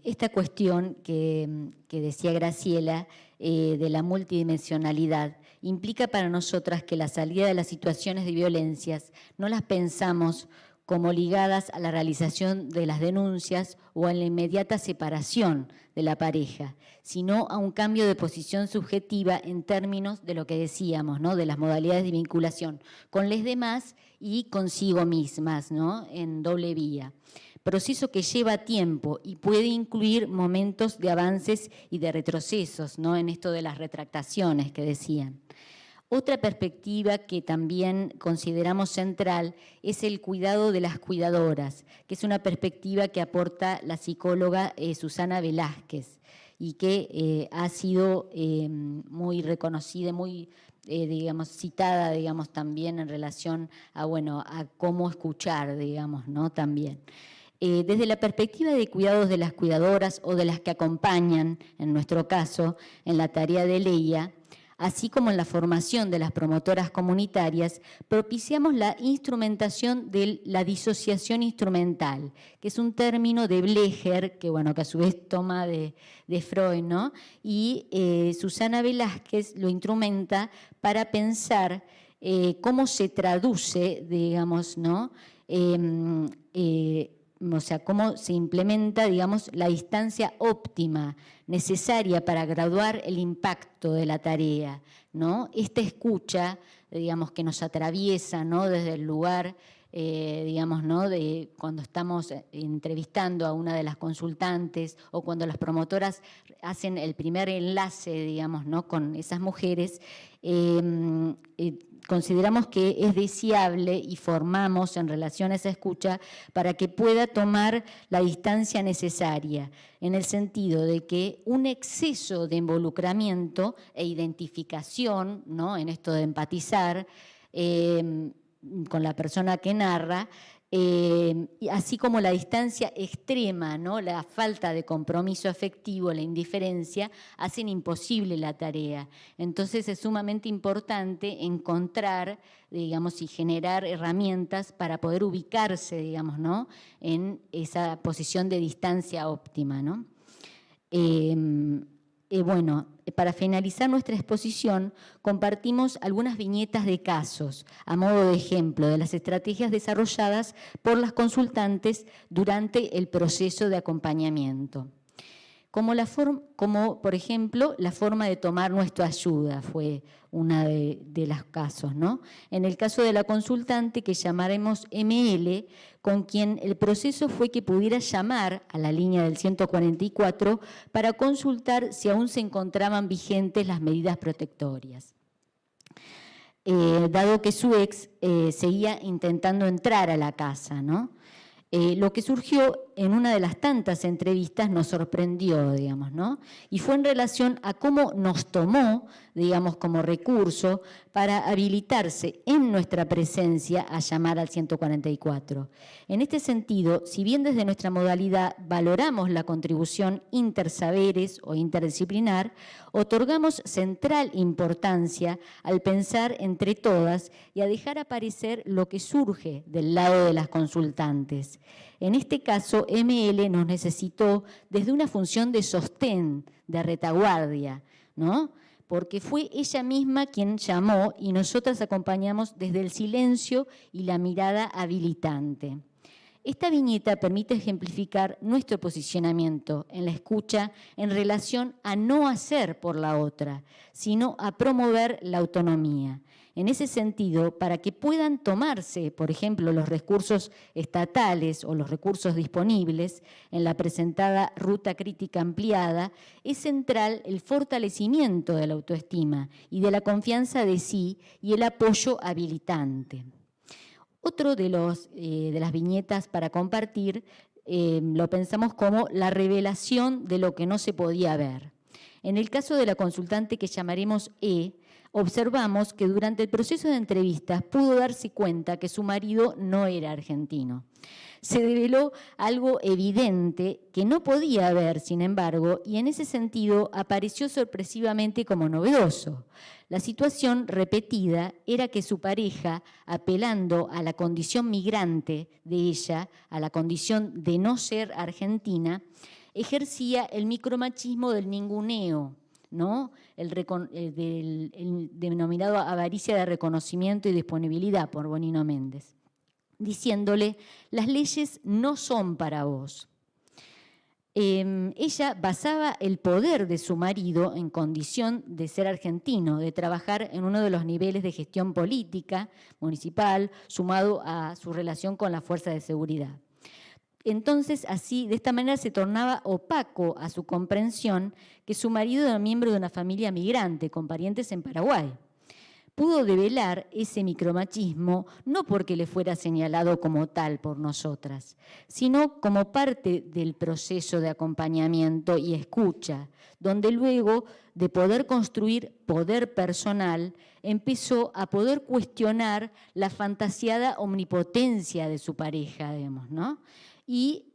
esta cuestión que decía Graciela de la multidimensionalidad implica para nosotras que la salida de las situaciones de violencias no las pensamos como ligadas a la realización de las denuncias o a la inmediata separación de la pareja, sino a un cambio de posición subjetiva en términos de lo que decíamos, ¿no? De las modalidades de vinculación con los demás y consigo mismas, ¿no? En doble vía. Proceso que lleva tiempo y puede incluir momentos de avances y de retrocesos, ¿no? En esto de las retractaciones que decían. Otra perspectiva que también consideramos central es el cuidado de las cuidadoras, que es una perspectiva que aporta la psicóloga Susana Velázquez y que ha sido muy reconocida, muy digamos, citada, digamos, también en relación a, bueno, a cómo escuchar, digamos, ¿no? También. Desde la perspectiva de cuidados de las cuidadoras o de las que acompañan, en nuestro caso, en la tarea de Leia, así como en la formación de las promotoras comunitarias, propiciamos la instrumentación de la disociación instrumental, que es un término de Blecher, que, bueno, que a su vez toma de Freud, ¿no? Y Susana Velázquez lo instrumenta para pensar cómo se traduce, digamos, ¿no? O sea, cómo se implementa, digamos, la distancia óptima necesaria para graduar el impacto de la tarea, ¿no? Esta escucha, digamos, que nos atraviesa, ¿no? Desde el lugar, digamos, ¿no? De cuando estamos entrevistando a una de las consultantes o cuando las promotoras hacen el primer enlace, digamos, ¿no? Con esas mujeres, consideramos que es deseable y formamos en relación a esa escucha para que pueda tomar la distancia necesaria, en el sentido de que un exceso de involucramiento e identificación, ¿no? En esto de empatizar con la persona que narra, así como la distancia extrema, ¿no? La falta de compromiso afectivo, la indiferencia, hacen imposible la tarea. Entonces es sumamente importante encontrar, digamos, y generar herramientas para poder ubicarse, digamos, ¿no? En esa posición de distancia óptima, ¿no? Bueno, para finalizar nuestra exposición, compartimos algunas viñetas de casos, a modo de ejemplo, de las estrategias desarrolladas por las consultantes durante el proceso de acompañamiento. Como por ejemplo, la forma de tomar nuestra ayuda fue una de los casos, ¿no? En el caso de la consultante que llamaremos ML, con quien el proceso fue que pudiera llamar a la línea del 144 para consultar si aún se encontraban vigentes las medidas protectorias. Dado que su ex seguía intentando entrar a la casa, ¿no? Lo que surgió en una de las tantas entrevistas nos sorprendió, digamos, ¿no? Y fue en relación a cómo nos tomó, digamos, como recurso para habilitarse en nuestra presencia a llamar al 144. En este sentido, si bien desde nuestra modalidad valoramos la contribución intersaberes o interdisciplinar, otorgamos central importancia al pensar entre todas y a dejar aparecer lo que surge del lado de las consultantes. En este caso, ML nos necesitó desde una función de sostén, de retaguardia, ¿no? Porque fue ella misma quien llamó y nosotras acompañamos desde el silencio y la mirada habilitante. Esta viñeta permite ejemplificar nuestro posicionamiento en la escucha en relación a no hacer por la otra, sino a promover la autonomía. En ese sentido, para que puedan tomarse, por ejemplo, los recursos estatales o los recursos disponibles en la presentada ruta crítica ampliada, es central el fortalecimiento de la autoestima y de la confianza de sí y el apoyo habilitante. Otro de las viñetas para compartir lo pensamos como la revelación de lo que no se podía ver. En el caso de la consultante que llamaremos E, observamos que durante el proceso de entrevistas pudo darse cuenta que su marido no era argentino. Se reveló algo evidente que no podía ver, sin embargo, y en ese sentido apareció sorpresivamente como novedoso. La situación repetida era que su pareja, apelando a la condición migrante de ella, a la condición de no ser argentina, ejercía el micromachismo del ninguneo, ¿no? El denominado avaricia de reconocimiento y disponibilidad por Bonino Méndez, diciéndole, las leyes no son para vos. Ella basaba el poder de su marido en condición de ser argentino, de trabajar en uno de los niveles de gestión política municipal, sumado a su relación con la fuerza de seguridad. Entonces, así, de esta manera se tornaba opaco a su comprensión que su marido era miembro de una familia migrante con parientes en Paraguay. Pudo develar ese micromachismo no porque le fuera señalado como tal por nosotras, sino como parte del proceso de acompañamiento y escucha, donde luego de poder construir poder personal, empezó a poder cuestionar la fantasiada omnipotencia de su pareja, digamos, ¿no? Y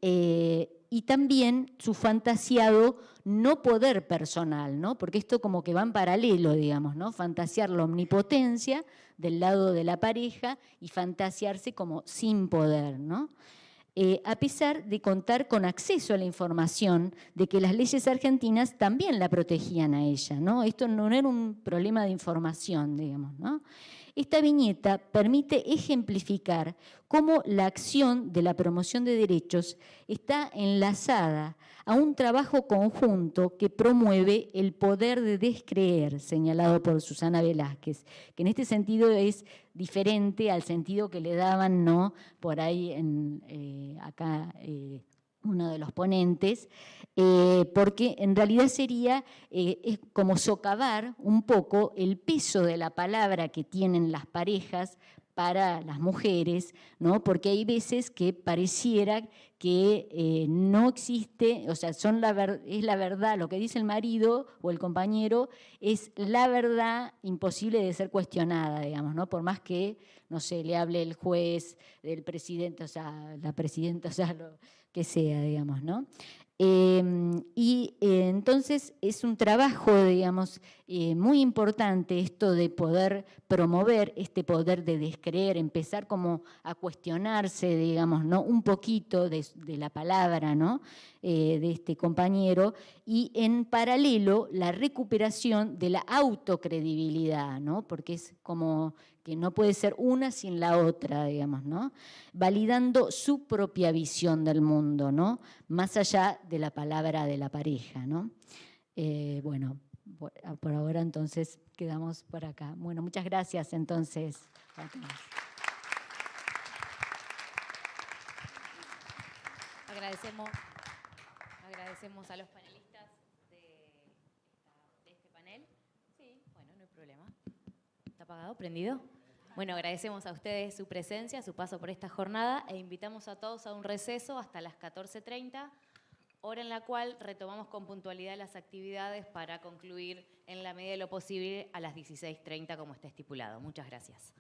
también su fantasiado no poder personal, ¿no? Porque esto como que va en paralelo, digamos, ¿no? Fantasear la omnipotencia del lado de la pareja y fantasearse como sin poder, ¿no? A pesar de contar con acceso a la información de que las leyes argentinas también la protegían a ella, ¿no? Esto no era un problema de información, digamos, ¿no? Esta viñeta permite ejemplificar cómo la acción de la promoción de derechos está enlazada a un trabajo conjunto que promueve el poder de descreer, señalado por Susana Velázquez, que en este sentido es diferente al sentido que le daban, ¿no?, por ahí acá uno de los ponentes, porque en realidad sería es como socavar un poco el peso de la palabra que tienen las parejas para las mujeres, ¿no? Porque hay veces que pareciera que no existe, o sea, es la verdad, lo que dice el marido o el compañero es la verdad imposible de ser cuestionada, digamos, ¿no? Por más que, no sé, le hable el juez, el presidente, o sea, la presidenta, o sea, lo que sea, digamos, ¿no? Entonces es un trabajo, digamos, muy importante esto de poder promover este poder de descreer, empezar como a cuestionarse, digamos, ¿no?, un poquito de la palabra, ¿no?, de este compañero, y en paralelo la recuperación de la autocredibilidad, ¿no?, porque es como que no puede ser una sin la otra, digamos, ¿no?, validando su propia visión del mundo, ¿no?, más allá de la palabra de la pareja, ¿no? Bueno, por ahora entonces quedamos por acá. Bueno, muchas gracias entonces. Agradecemos a los panelistas de este panel. Sí, bueno, no hay problema. ¿Está apagado? ¿Prendido? Bueno, agradecemos a ustedes su presencia, su paso por esta jornada e invitamos a todos a un receso hasta las 14:30, hora en la cual retomamos con puntualidad las actividades para concluir en la medida de lo posible a las 16:30 como está estipulado. Muchas gracias.